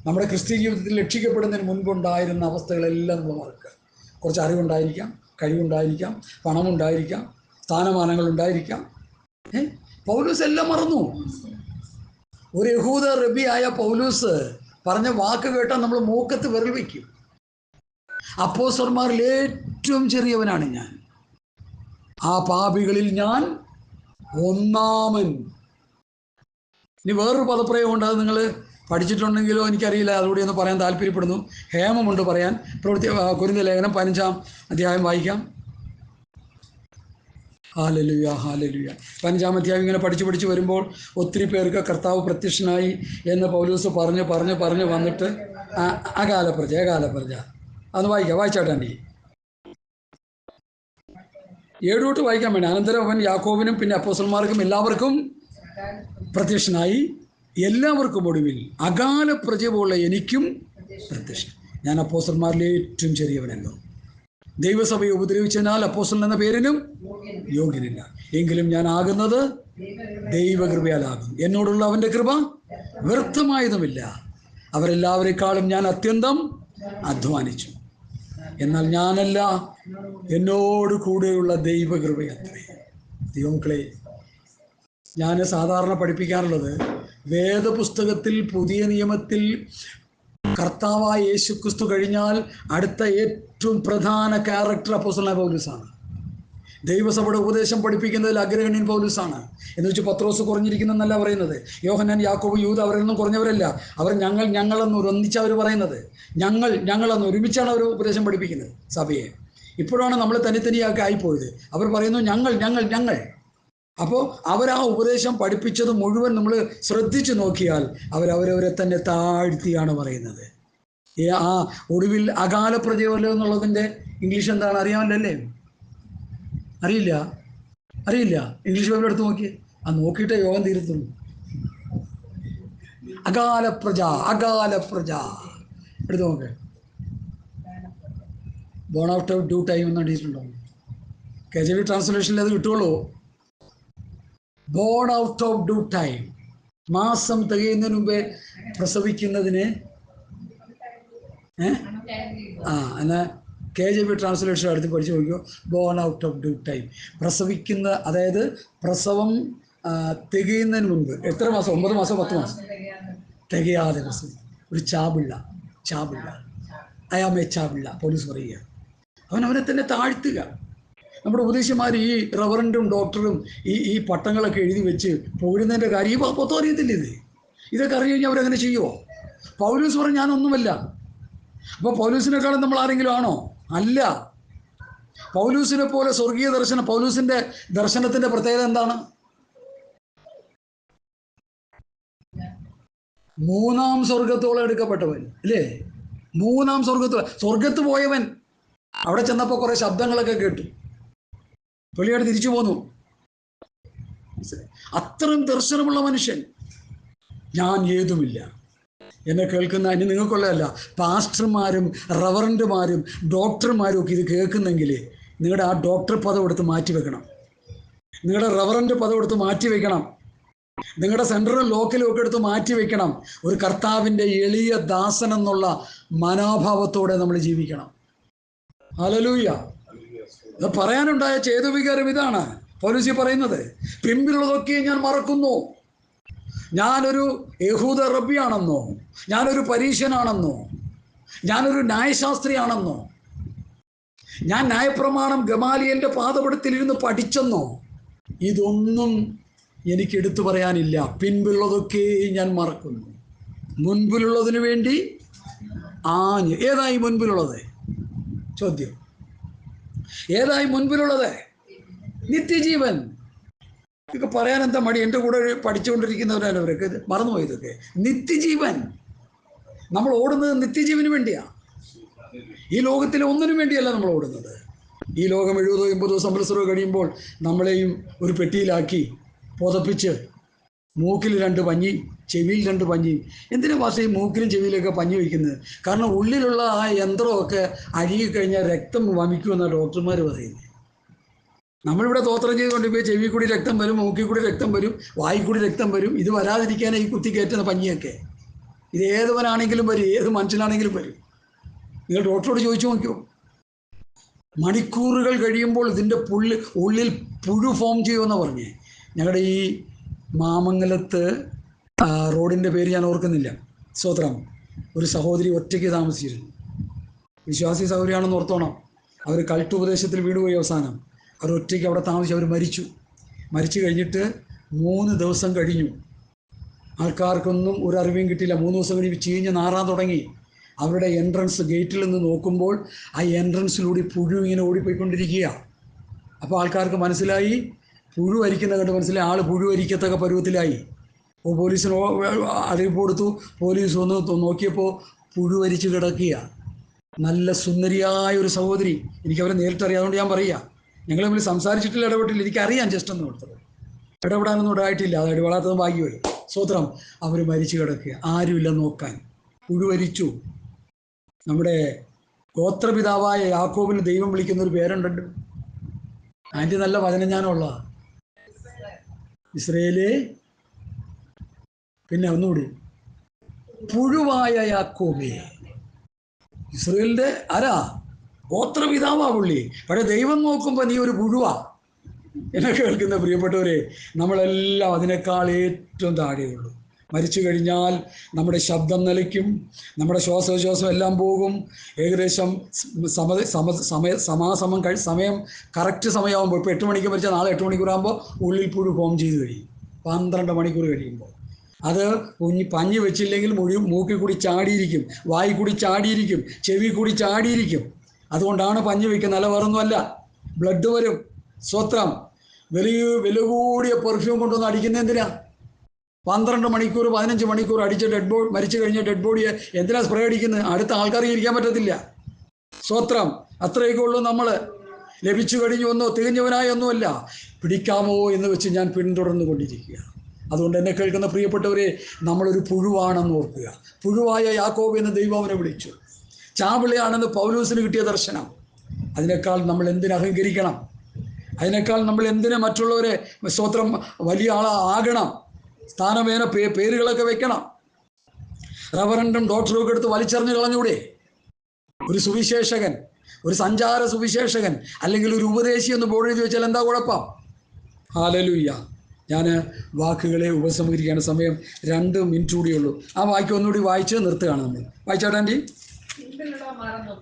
Speaker 1: നമ്മുടെ ക്രിസ്ത്യ ജീവിതത്തിൽ രക്ഷിക്കപ്പെടുന്നതിന് മുൻപുണ്ടായിരുന്ന അവസ്ഥകളെല്ലാം നമ്മൾ മറക്കുക. കുറച്ച് അറിവുണ്ടായിരിക്കാം, കഴിവുണ്ടായിരിക്കാം, പണമുണ്ടായിരിക്കാം, സ്ഥാനമാനങ്ങൾ ഉണ്ടായിരിക്കാം. പൗലോസ് എല്ലാം മറന്നു. ഒരു യഹൂദ റബിയായ പൗലോസ് പറഞ്ഞ വാക്ക് കേട്ടാൽ നമ്മൾ മൂക്കത്ത് വിരൽ വയ്ക്കും. അപ്പോസ്തലന്മാരിൽ ഏറ്റവും ചെറിയവനാണ് ഞാൻ, ആ പാപികളിൽ ഞാൻ ഒന്നാമൻ. ഇനി വേറൊരു പദപ്രയോഗം ഉണ്ട്, അത് നിങ്ങൾ പഠിച്ചിട്ടുണ്ടെങ്കിലോ എനിക്കറിയില്ല, അതുകൂടി ഒന്ന് പറയാൻ താല്പര്യപ്പെടുന്നു. ഹേമമുണ്ട് പറയാൻ. കൊരിന്ത്യർ ലേഖനം 15-ാം അധ്യായം വായിക്കാം. Hallelujah, hallelujah. 15-ാം അധ്യായം ഇങ്ങനെ പഠിച്ച് വരുമ്പോൾ ഒത്തിരി പേർക്ക് കർത്താവ് പ്രത്യക്ഷനായി എന്ന് പൗലോസ് പറഞ്ഞ് വന്നിട്ട് അകാലപ്രജ അതൊന്ന് വായിച്ചാട്ടാണ്ടി 7 തൊട്ട് വായിക്കാൻ വേണ്ടി. അനന്തരം അവൻ യാക്കോബിനും പിന്നെ അപ്പോസ്തലന്മാർക്കും എല്ലാവർക്കും പ്രത്യക്ഷനായി, എല്ലാവർക്കും ഒടുവിൽ അകാല പ്രജ പോലെ എനിക്കും പ്രത്യക്ഷൻ. ഞാൻ അപ്പോസ്തലന്മാരിലെ ഏറ്റവും ചെറിയവനല്ലോ, ദൈവസഭയെ ഉപദ്രവിച്ചതിനാൽ അപ്പോസ്തലൻ എന്ന പേരിനും യോഗ്യനില്ല, എങ്കിലും ഞാൻ ആകുന്നത് ദൈവകൃപയാലാകും. എന്നോടുള്ള അവൻ്റെ കൃപ വ്യർത്ഥമായതുമില്ല. അവരെല്ലാവരെക്കാളും ഞാൻ അത്യന്തം അധ്വാനിച്ചു, എന്നാൽ ഞാനല്ല, എന്നോട് കൂടെയുള്ള ദൈവകൃപയത്രേ. ദൈവമക്കളെ, ഞാൻ സാധാരണ പഠിപ്പിക്കാറുള്ളത് വേദപുസ്തകത്തിൽ പുതിയ നിയമത്തിൽ കർത്താവായ യേശുക്രിസ്തു കഴിഞ്ഞാൽ അടുത്ത ഏറ്റവും പ്രധാന ക്യാരക്ടർ അപ്പോസ്തലനായ പൗലോസാണ്. ദൈവസഭയുടെ ഉപദേശം പഠിപ്പിക്കുന്നതിൽ അഗ്രഗണ്യൻ പൗലോസാണ്. എന്ന് വെച്ച് പത്രോസ് കുറഞ്ഞിരിക്കുന്നതെന്നല്ല പറയുന്നത്. യോഹന്നാൻ, യാക്കോബ്, യൂദ അവരൊന്നും കുറഞ്ഞവരല്ല. അവർ ഞങ്ങളെന്ന് ഒന്നിച്ചാണ് അവർ പറയുന്നത്. ഞങ്ങളെന്ന് ഒരുമിച്ചാണ് അവർ ഉപദേശം പഠിപ്പിക്കുന്നത് സഭയെ. ഇപ്പോഴാണ് നമ്മൾ തനിത്തനിയാക്കി ആയിപ്പോയത്. അവർ പറയുന്നു ഞങ്ങൾ. അപ്പോൾ അവരാ ഉപദേശം പഠിപ്പിച്ചത് മുഴുവൻ നമ്മൾ ശ്രദ്ധിച്ചു നോക്കിയാൽ അവരവരെ തന്നെ താഴ്ത്തിയാണ് പറയുന്നത്. ആ ഒടുവിൽ അകാല പ്രജയോലോ എന്നുള്ളതിൻ്റെ ഇംഗ്ലീഷ് എന്താണ് അറിയാമല്ലേ? അറിയില്ല. ഇംഗ്ലീഷ് ബൈബിൾ എടുത്ത് നോക്കി, നോക്കിയിട്ടേ യോഗം തീരത്തുള്ളൂ. അകാല പ്രജ എടുത്ത് നോക്ക്. Born out of due time എന്ന് എഴുതിയിട്ടുണ്ടോ? KJV ട്രാൻസ്ലേഷനിൽ അത് കിട്ടുള്ളൂ. Born out of due time, മാസം തികയുന്നതിന് മുമ്പേ പ്രസവിക്കുന്നതിന്. എന്നാൽ KJV ട്രാൻസ്ലേഷൻ അടുത്ത് പഠിച്ചു നോക്കിയോ. Born out of due time, പ്രസവിക്കുന്ന, അതായത് പ്രസവം തികയുന്നതിന് മുൻപ്. എത്ര മാസം? 9 മാസം 10 മാസം തികയാതെ പ്രസവിക്കും. ഒരു ചാപിള്ള അയാമേ ചാപിള്ള പോലീസ് പറയുക. അവനെ തന്നെ താഴ്ത്തുക. നമ്മുടെ ഉപദേശിമാർ ഈ റവറൻറ്റും ഡോക്ടറും ഈ പട്ടങ്ങളൊക്കെ എഴുതി വെച്ച് പോരുന്നതിൻ്റെ കാര്യം ഈ പൊത്തം അറിയത്തില്ല. ഇതൊക്കെ അറിഞ്ഞു കഴിഞ്ഞാൽ അവരങ്ങനെ ചെയ്യുമോ? പൗലോസ് പറഞ്ഞ് ഞാനൊന്നുമല്ല. അപ്പോൾ പൗലോസിനെക്കാളും നമ്മൾ ആരെങ്കിലും ആണോ? അല്ല. പൗലോസിനെ പോലെ സ്വർഗീയ ദർശനം, പൗലോസിന്റെ ദർശനത്തിന്റെ പ്രത്യേകത എന്താണ്? 3-ാം സ്വർഗത്തോളം എടുക്കപ്പെട്ടവൻ അല്ലേ? 3-ാം സ്വർഗത്ത് പോയവൻ. അവിടെ ചെന്നപ്പോൾ കുറെ ശബ്ദങ്ങളൊക്കെ കേട്ടു, വെളിയായിട്ട് തിരിച്ചു പോന്നു. അത്രയും ദർശനമുള്ള മനുഷ്യൻ. ഞാൻ ഏതുമില്ല. എന്നെ കേൾക്കുന്ന ഇനി നിങ്ങൾക്കുള്ളതല്ല, പാസ്റ്റർമാരും റവറൻറ്റുമാരും ഡോക്ടർമാരും ഒക്കെ ഇത് കേൾക്കുന്നെങ്കിൽ നിങ്ങളുടെ ആ ഡോക്ടർ പദം എടുത്ത് മാറ്റിവെക്കണം. നിങ്ങളുടെ റവറൻറ്റ് പദം എടുത്ത് മാറ്റിവെക്കണം. നിങ്ങളുടെ സെൻട്രലും ലോക്കലും ഒക്കെ എടുത്ത് മാറ്റിവെക്കണം. ഒരു കർത്താവിൻ്റെ എളിയ ദാസൻ എന്നുള്ള മനോഭാവത്തോടെ നമ്മൾ ജീവിക്കണം. ഹല്ലേലൂയ. ഇത് പറയാനുണ്ടായ ചേതോവികാരം ഇതാണ് പൗലോസ് പറയുന്നത്. പിമ്പിലുള്ളതൊക്കെ ഞാൻ മറക്കുന്നു. ഞാനൊരു യഹൂദ റബ്ബിയാണെന്നോ, ഞാനൊരു പരീശനാണെന്നോ, ഞാനൊരു ന്യായശാസ്ത്രിയാണെന്നോ, ഞാൻ ന്യായപ്രമാണം ഗമാലിയലിന്റെ പാദപീഠത്തിലിരുന്ന് പഠിച്ചെന്നോ, ഇതൊന്നും എനിക്ക് എടുത്തു പറയാനില്ല. പിൻപിലുള്ളതൊക്കെ ഞാൻ മറക്കുന്നു, മുൻപിലുള്ളതിനു വേണ്ടി ആഞ്ഞ്. ഏതായി മുൻപിലുള്ളത്? ചോദ്യം. ഏതായി മുൻപിലുള്ളത്? നിത്യജീവൻ. ഇതൊക്കെ പറയാൻ എന്താ മടി? എൻ്റെ കൂടെ പഠിച്ചുകൊണ്ടിരിക്കുന്നവരാണ് അവരൊക്കെ മറന്നുപോയി. ഇതൊക്കെ നിത്യജീവൻ. നമ്മൾ ഓടുന്നത് നിത്യജീവന് വേണ്ടിയാണ്. ഈ ലോകത്തിലെ ഒന്നിനും വേണ്ടിയല്ല നമ്മൾ ഓടുന്നത്. ഈ ലോകം 70-80 സംവത്സരം കഴിയുമ്പോൾ നമ്മളെയും ഒരു പെട്ടിയിലാക്കി പുതപ്പിച്ച് മൂക്കിൽ 2 പഞ്ഞി, ചെവിയിൽ 2 പഞ്ഞി. എന്തിനാ ഭാഷ ഈ മൂക്കിലും ചെവിയിലൊക്കെ പഞ്ഞി വയ്ക്കുന്നത്? കാരണം ഉള്ളിലുള്ള ആ യന്ത്രമൊക്കെ അഴുകിക്കഴിഞ്ഞാൽ രക്തം വമിക്കുമെന്നാണ് ഡോക്ടർമാർ പറയുന്നത്. നമ്മളിവിടെ തോത്രം ചെയ്തുകൊണ്ട് ചെവി കൂടി രക്തം വരും, മൂക്കിൽ കൂടി രക്തം വരും, വായിൽ കൂടി രക്തം വരും. ഇത് വരാതിരിക്കാനാണ് ഈ കുത്തി കയറ്റുന്ന പഞ്ഞിയൊക്കെ. ഇത് ഏതവനാണെങ്കിലും വരും, ഏത് മനുഷ്യനാണെങ്കിലും വരും. നിങ്ങൾ ഡോക്ടറോട് ചോദിച്ചു നോക്കിയോ. മണിക്കൂറുകൾ കഴിയുമ്പോൾ ഇതിൻ്റെ ഉള്ളിൽ പുഴു ഫോം ചെയ്യുമെന്നാണ് പറഞ്ഞേ. ഞങ്ങളുടെ ഈ മാമംഗലത്ത് റോഡിൻ്റെ പേര് ഞാൻ ഓർക്കുന്നില്ല, സ്തോത്രം, ഒരു സഹോദരി ഒറ്റയ്ക്ക് താമസിച്ചിരുന്നു. വിശ്വാസി സഹോദരിയാണെന്ന് ഓർത്തോണം. അവർ കൾട്ടുപദേശത്തിൽ വീണുപോയി. അവസാനം അവർ ഒറ്റയ്ക്ക് അവിടെ താമസിച്ച് അവർ മരിച്ചു കഴിഞ്ഞിട്ട് 3 ദിവസം കഴിഞ്ഞു. ആൾക്കാർക്കൊന്നും ഒരു അറിവും കിട്ടിയില്ല. 3 ദിവസം കഴിഞ്ഞ് ചീഞ്ഞ് നാറാൻ തുടങ്ങി. അവരുടെ എൻട്രൻസ് ഗേറ്റിൽ നിന്ന് നോക്കുമ്പോൾ ആ എൻട്രൻസിലൂടെ പുഴു ഇങ്ങനെ ഓടിപ്പോയിക്കൊണ്ടിരിക്കുക. അപ്പോൾ ആൾക്കാർക്ക് മനസ്സിലായി, പുഴു അരിക്കുന്ന കണ്ട് മനസ്സിലായി, ആൾ പുഴു അരിക്കത്തക്ക പരുവത്തിലായി. അപ്പോൾ പോലീസിന് അറിയിപ്പ് കൊടുത്തു. പോലീസ് വന്ന് നോക്കിയപ്പോൾ പുഴു അരിച്ച് കിടക്കുക. നല്ല സുന്ദരിയായ ഒരു സഹോദരി. എനിക്കവരെ നേരിട്ടറിയാതുകൊണ്ട് ഞാൻ പറയുക, ഞങ്ങൾ തമ്മിൽ സംസാരിച്ചിട്ടില്ല, ഇടപെട്ടില്ല. എനിക്കറിയാം ജസ്റ്റ് എന്ന് കൊടുത്തത്. ഇടപെടാനൊന്നും ഇടായിട്ടില്ല. അത് ഇടപെടാത്തത് ഭാഗ്യമായി. സ്വത്രം. അവർ മരിച്ചു കിടക്കുക, ആരുമില്ല നോക്കാൻ. പുഴു അരിച്ചു. നമ്മുടെ ഗോത്രപിതാവായ യാക്കോബിന് ദൈവം വിളിക്കുന്ന ഒരു പേരുണ്ടല്ലോ. ആൻറ്റി നല്ല വചനജ്ഞാനമുള്ള ഇസ്രയേലേ, പിന്നെ ഒന്നുകൂടി, പുഴുവായ യാക്കോബേ. ഇസ്രയേലിൻ്റെ ആരാ? ഗോത്രപിതാവാ പുള്ളി. പക്ഷേ ദൈവം നോക്കുമ്പോൾ നീ ഒരു പുഴുവാ. എന്നെ കേൾക്കുന്ന പ്രിയപ്പെട്ടവരെ, നമ്മളെല്ലാം അതിനേക്കാൾ ഏറ്റവും താഴെയുള്ളൂ. മരിച്ചു കഴിഞ്ഞാൽ നമ്മുടെ ശബ്ദം നിലയ്ക്കും, നമ്മുടെ ശ്വാസോച്ഛ്വാസം എല്ലാം പോകും. ഏകദേശം സമയം കറക്റ്റ് സമയമാകുമ്പോൾ, ഇപ്പോൾ 8 മണിക്ക് മരിച്ചാൽ നാളെ 8 മണിക്കൂറാകുമ്പോൾ ഉള്ളിൽ പുഴു ഫോം ചെയ്ത് കഴിയും. 12 മണിക്കൂർ കഴിയുമ്പോൾ അത് പഞ്ഞി വെച്ചില്ലെങ്കിൽ മൂക്കിൽ കൂടി ചാടിയിരിക്കും, വായി കൂടി ചാടിയിരിക്കും, ചെവി കൂടി ചാടിയിരിക്കും. അതുകൊണ്ടാണ് പഞ്ഞി വയ്ക്കുന്നത്. നല്ല വേറൊന്നുമല്ല, ബ്ലഡ് വരും. സ്വത്രം. വില കൂടിയ പെർഫ്യൂം കൊണ്ടൊന്ന് അടിക്കുന്ന എന്തിനാ? 12 മണിക്കൂർ 15 മണിക്കൂർ അടിച്ച് മരിച്ചു കഴിഞ്ഞ ഡെഡ് ബോഡിയെ എന്തിനാ സ്പ്രേ അടിക്കുന്നത്? അടുത്ത ആൾക്കാർക്ക് ഇരിക്കാൻ പറ്റത്തില്ല. സ്വത്രം. അത്രയൊക്കെ ഉള്ളൂ. നമ്മൾ ലഭിച്ചു കഴിഞ്ഞു ഒന്നോ തികഞ്ഞവനായ ഒന്നുമല്ല. പിടിക്കാമോ എന്ന് വെച്ച് ഞാൻ പിന്തുടർന്നു കൊണ്ടിരിക്കുക. അതുകൊണ്ട് എന്നെ കേൾക്കുന്ന പ്രിയപ്പെട്ടവരെ, നമ്മളൊരു പുഴുവാണെന്ന് ഓർക്കുക. പുഴുവായ യാക്കോബ് എന്ന് ദൈവം അവനെ വിളിച്ചു. ചാവിളയാണെന്ന് പൗലോസിന് കിട്ടിയ ദർശനം. അതിനേക്കാൾ നമ്മൾ എന്തിന് അഹങ്കരിക്കണം? അതിനേക്കാൾ നമ്മൾ എന്തിന് മറ്റുള്ളവരെ സ്തോത്രം വലിയ ആളാകണം? സ്ഥാനമേന പേരുകളൊക്കെ വെക്കണം. റവറൻഡും ഡോക്ടറും ഒക്കെ എടുത്ത് വലിച്ചെറിഞ്ഞ് കളഞ്ഞൂടെ? ഒരു സുവിശേഷകൻ, ഒരു സഞ്ചാര സുവിശേഷകൻ, അല്ലെങ്കിൽ ഒരു ഉപദേശി എന്ന് ബോർഡ് എഴുതി വെച്ചാൽ എന്താ കുഴപ്പം? ഹല്ലേലൂയ. ഞാൻ വാക്കുകളെ ഉപസംഹരിക്കുകയാണ്. സമയം 2 മിനിറ്റ് കൂടിയുള്ളൂ. ആ വാക്യം ഒന്നുകൂടി വായിച്ച് നിർത്തുകയാണ് നമ്മൾ. വായിച്ചാട്ടെ ആൻറ്റി.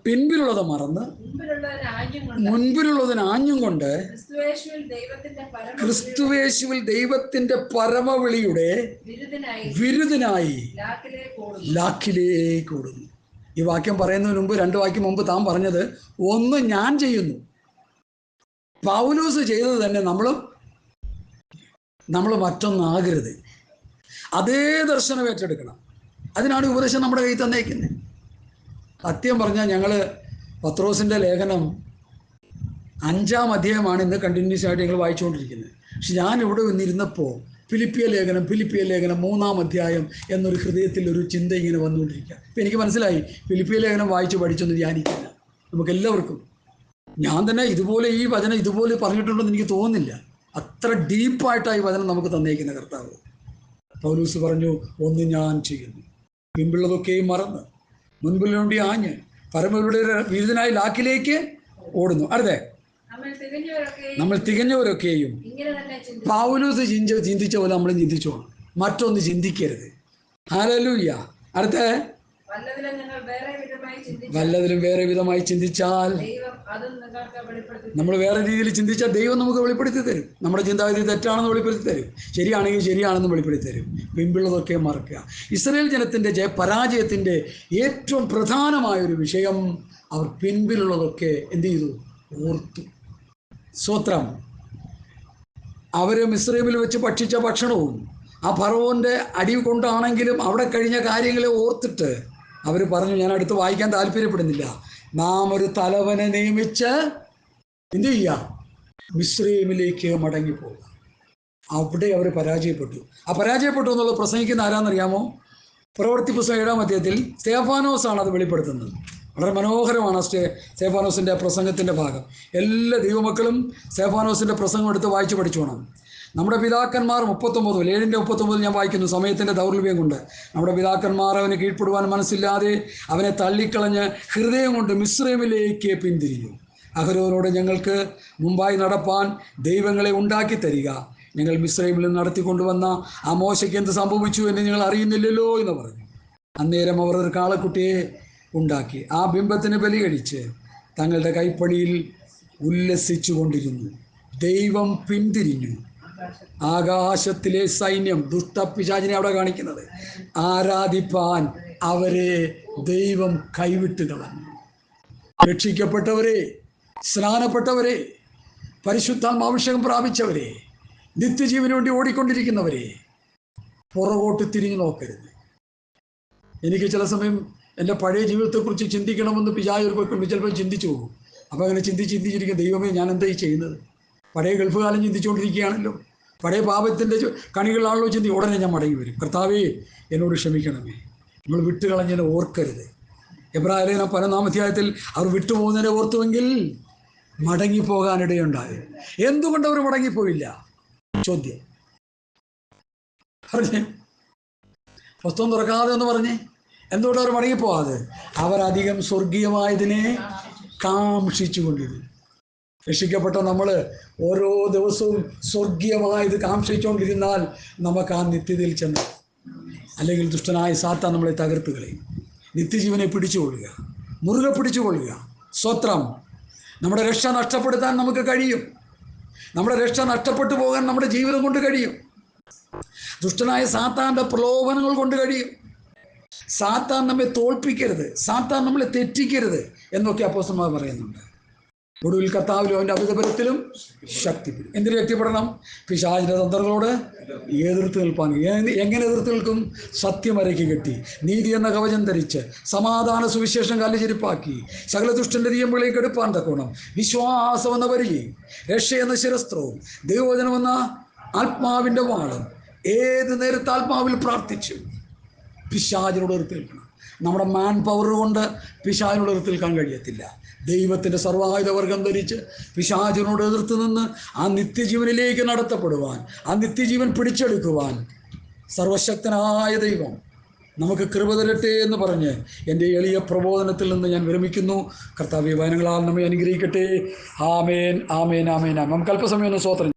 Speaker 1: പിൻപിലുള്ളത് മറന്ന് മുൻപിലുള്ളതിന് ആഞ്ഞും കൊണ്ട് ക്രിസ്തുവേശുവിൽ ദൈവത്തിന്റെ പരമവിളിയുടെ വിരുദിനായി ലാക്കിലേക്ക് ഓടുന്നു. ഈ വാക്യം പറയുന്നതിന് മുമ്പ് 2 വാക്യം മുമ്പ് താൻ പറഞ്ഞത്, ഒന്ന് ഞാൻ ചെയ്യുന്നു. പൗലോസ് ചെയ്തത് തന്നെ നമ്മൾ മറ്റൊന്നാകരുത്. അതേ ദർശനം ഏറ്റെടുക്കണം. അതിനാണ് ഉപദേശം നമ്മുടെ കയ്യിൽ തന്നേക്കുന്നത്. സത്യം പറഞ്ഞാൽ ഞങ്ങൾ പത്രോസിൻ്റെ ലേഖനം 5-ാം അധ്യായമാണ് ഇന്ന് കണ്ടിന്യൂസ് ആയിട്ട് ഞങ്ങൾ വായിച്ചുകൊണ്ടിരിക്കുന്നത്. പക്ഷെ ഞാൻ ഇവിടെ വന്നിരുന്നപ്പോൾ ഫിലിപ്പിയ ലേഖനം 3-ാം അധ്യായം എന്നൊരു ഹൃദയത്തിൽ ഒരു ചിന്ത ഇങ്ങനെ വന്നുകൊണ്ടിരിക്കുക. അപ്പം എനിക്ക് മനസ്സിലായി, ഫിലിപ്പിയ ലേഖനം വായിച്ച് പഠിച്ചൊന്നും ധ്യാനിക്കില്ല നമുക്കെല്ലാവർക്കും. ഞാൻ തന്നെ ഇതുപോലെ ഈ വചനം ഇതുപോലെ പറഞ്ഞിട്ടുണ്ടെന്ന് എനിക്ക് തോന്നുന്നില്ല. അത്ര ഡീപ്പായിട്ടാണ് ഈ വചനം നമുക്ക് തന്നേക്കുന്ന കർത്താവ്. പൗലോസ് പറഞ്ഞു, ഒന്ന് ഞാൻ ചെയ്യുന്നു, പിമ്പുള്ളതൊക്കെയും മറന്ന് മുൻപിലുണ്ടി ആഞ്ഞ് പരമയുടെ വിരുദ്ധനായി ലാക്കിലേക്ക് ഓടുന്നു. അടുത്തേ, നമ്മൾ തികഞ്ഞവരൊക്കെയും പൗലോസ് ചിന്തിച്ച പോലെ നമ്മളും ചിന്തിച്ചോണം. മറ്റൊന്ന് ചിന്തിക്കരുത്. ഹല്ലേലൂയ. അടുത്തേ, വല്ലതിലും വേറെ വിധമായി ചിന്തിച്ചാൽ, നമ്മൾ വേറെ രീതിയിൽ ചിന്തിച്ചാൽ ദൈവം നമുക്ക് വെളിപ്പെടുത്തി തരും. നമ്മുടെ ചിന്താഗതി തെറ്റാണെന്ന് വെളിപ്പെടുത്തി തരും, ശരിയാണെങ്കിൽ ശരിയാണെന്ന് വെളിപ്പെടുത്തി തരും. പിമ്പുള്ളതൊക്കെ മറക്കുക. ഇസ്രായേൽ ജനത്തിൻ്റെ പരാജയത്തിൻ്റെ ഏറ്റവും പ്രധാനമായൊരു വിഷയം, അവർ പിൻപിലുള്ളതൊക്കെ എന്ത് ചെയ്തു? ഓർത്തു. സ്തോത്രം. അവർ മിസ്രൈമിൽ വെച്ച് ഭക്ഷിച്ച ഭക്ഷണവും ആ ഫറവോൻ്റെ അടി കൊണ്ടാണെങ്കിലും അവിടെ കഴിഞ്ഞ കാര്യങ്ങളെ ഓർത്തിട്ട് അവർ പറഞ്ഞു, ഞാൻ അടുത്ത് വായിക്കാൻ താല്പര്യപ്പെടുന്നില്ല, നാം ഒരു തലവനെ നിയമിച്ച് എന്ത് ചെയ്യുക? മിസ്രൈമിലേക്ക് മടങ്ങിപ്പോകുക. അവിടെ അവർ പരാജയപ്പെട്ടു. ആ പരാജയപ്പെട്ടു എന്നുള്ളത് പ്രസംഗിക്കുന്ന ആരാന്നറിയാമോ? പ്രവൃത്തി പുസ്തകം 7-ാം അധ്യായത്തിൽ സ്തേഫാനോസാണ് അത് വെളിപ്പെടുത്തുന്നത്. വളരെ മനോഹരമാണ് സ്തേഫാനോസിൻ്റെ പ്രസംഗത്തിൻ്റെ ഭാഗം. എല്ലാ ദൈവമക്കളും സ്തേഫാനോസിൻ്റെ പ്രസംഗം എടുത്ത് വായിച്ച് പഠിച്ചോണം. നമ്മുടെ പിതാക്കന്മാർ 7:39 ഞാൻ വായിക്കുന്നു, സമയത്തിൻ്റെ ദൗർലഭ്യം കൊണ്ട്. നമ്മുടെ പിതാക്കന്മാർ അവന് കീഴ്പ്പെടുവാൻ മനസ്സില്ലാതെ അവനെ തള്ളിക്കളഞ്ഞ് ഹൃദയം കൊണ്ട് മിസ്രൈമിലേക്ക് പിന്തിരിഞ്ഞു. അഹരോനോട്, ഞങ്ങൾക്ക് മുമ്പായി നടപ്പാൻ ദൈവങ്ങളെ ഉണ്ടാക്കി തരിക, ഞങ്ങൾ മിസ്രൈമിൽ നടത്തിക്കൊണ്ടുവന്ന ആ മോശയ്ക്ക് എന്ത് സംഭവിച്ചു എന്ന് ഞങ്ങൾ അറിയുന്നില്ലല്ലോ എന്ന് പറഞ്ഞു. അന്നേരം അവർ ഒരു കാളക്കുട്ടിയെ ഉണ്ടാക്കി ആ ബിംബത്തിന് ബലി കഴിച്ച് തങ്ങളുടെ കൈപ്പണിയിൽ ഉല്ലസിച്ചു കൊണ്ടിരുന്നു. ദൈവം പിന്തിരിഞ്ഞു, ആകാശത്തിലെ സൈന്യം, ദുഷ്ടപിശാചിനെ അവിടെ കാണിക്കുന്നത്, ആരാധിപ്പാൻ അവരെ ദൈവം കൈവിട്ട് കളഞ്ഞു. രക്ഷിക്കപ്പെട്ടവരെ, സ്നാനപ്പെട്ടവരെ, പരിശുദ്ധാത്മാഭിഷേകം പ്രാപിച്ചവരെ, നിത്യജീവന് വേണ്ടി ഓടിക്കൊണ്ടിരിക്കുന്നവരെ, പുറകോട്ട് തിരിഞ്ഞു നോക്കരുത്. എനിക്ക് ചില സമയം എൻ്റെ പഴയ ജീവിതത്തെക്കുറിച്ച് ചിന്തിക്കണമെന്ന് പിശാചുകൊണ്ട് ചിലപ്പോൾ ചിന്തിച്ചു പോകും. അപ്പോൾ അങ്ങനെ ചിന്തിച്ചിരിക്കും, ദൈവമേ ഞാൻ എന്തായി ചെയ്യുന്നത്? പഴയ ഗൾഫ് കാലം ചിന്തിച്ചുകൊണ്ടിരിക്കുകയാണല്ലോ, പഴയ പാപത്തിൻ്റെ കണികളാണല്ലോ ഉടനെ ഞാൻ മടങ്ങി വരും. കർത്താവേ എന്നോട് ക്ഷമിക്കണമേ, നമ്മൾ വിട്ടുകളഞ്ഞതിനെ ഓർക്കരുത്. എബ്രായലേഖനം 11-ാം അധ്യായത്തിൽ അവർ വിട്ടുപോകുന്നതിനെ ഓർത്തുവെങ്കിൽ മടങ്ങിപ്പോകാനിടയുണ്ടായി. എന്തുകൊണ്ട് അവർ മടങ്ങിപ്പോയില്ല? ചോദ്യം പറഞ്ഞേ, പുസ്തകം തുറക്കാതെ എന്ന് പറഞ്ഞേ, എന്തുകൊണ്ട് അവർ മടങ്ങിപ്പോവാതെ? അവരധികം സ്വർഗീയമായതിനെ കാക്ഷിച്ചു കൊണ്ടിരുന്നു. രക്ഷിക്കപ്പെട്ട നമ്മൾ ഓരോ ദിവസവും സ്വർഗീയമായത് കാക്ഷിച്ചുകൊണ്ടിരുന്നാൽ നമുക്ക് ആ നിത്യതയിൽ ചെന്ന്, അല്ലെങ്കിൽ ദുഷ്ടനായ സാത്താൻ നമ്മളെ തകർത്ത് കളയും. നിത്യജീവനെ പിടിച്ചുകൊള്ളുക, മുറുകെ പിടിച്ചുകൊള്ളുക. സ്വത്രം. നമ്മുടെ രക്ഷ നഷ്ടപ്പെടുത്താൻ നമുക്ക് കഴിയും. നമ്മുടെ രക്ഷ നഷ്ടപ്പെട്ടു പോകാൻ നമ്മുടെ ജീവിതം കൊണ്ട് കഴിയും. ദുഷ്ടനായ സാത്താൻ്റെ പ്രലോഭനങ്ങൾ കൊണ്ട് കഴിയും. സാത്താൻ നമ്മെ തോൽപ്പിക്കരുത്, സാത്താൻ നമ്മളെ തെറ്റിക്കരുത് എന്നൊക്കെ അപ്പോസ്തലന്മാർ പറയുന്നുണ്ട്. ഒടുവിൽ കർത്താവിലും അവൻ്റെ അഭിതപരത്തിലും ശക്തിപ്പെടും. എന്തിനു ശക്തിപ്പെടണം? പിശാചിൻ്റെ തന്ത്രങ്ങളോട് എതിർത്ത് നിൽപ്പാൻ. എങ്ങനെ എതിർത്ത് നിൽക്കും? സത്യമരയ്ക്ക് കെട്ടി, നീതി എന്ന കവചം ധരിച്ച്, സമാധാന സുവിശേഷം കാലിചെരുപ്പാക്കി, സകല ദുഷ്ടൻ്റെ തീയമ്പുകളേക്ക് എടുപ്പാൻ തക്കോണം, വിശ്വാസം എന്ന പരിചയം, രക്ഷ എന്ന ശിരസ്ത്രവും, ദൈവവചനമെന്ന ആത്മാവിൻ്റെ വാളും ഏത് നേരത്തെ ആത്മാവിൽ പ്രാർത്ഥിച്ചു പിശാചിനോട് എതിർത്ത് നിൽക്കണം. നമ്മുടെ മാൻ പവർ കൊണ്ട് പിശാചിനോട് എതിർത്ത് നിൽക്കാൻ കഴിയത്തില്ല. ദൈവത്തിൻ്റെ സർവായുധവർഗം ധരിച്ച് പിശാചിനോട് എതിർത്ത് നിന്ന് ആ നിത്യജീവനിലേക്ക് നടത്തപ്പെടുവാൻ, ആ നിത്യജീവൻ പിടിച്ചെടുക്കുവാൻ സർവശക്തനായ ദൈവം നമുക്ക് കൃപ തരട്ടെ എന്ന് പറഞ്ഞ് എൻ്റെ എളിയ പ്രബോധനത്തിൽ നിന്ന് ഞാൻ വിരമിക്കുന്നു. കർത്താവേ വചനങ്ങളാൽ നമ്മെ അനുഗ്രഹിക്കട്ടെ. ആമേൻ, ആമേൻ, ആമേൻ. നമുക്ക് അല്പസമയം ഒന്ന് സ്വോത്രം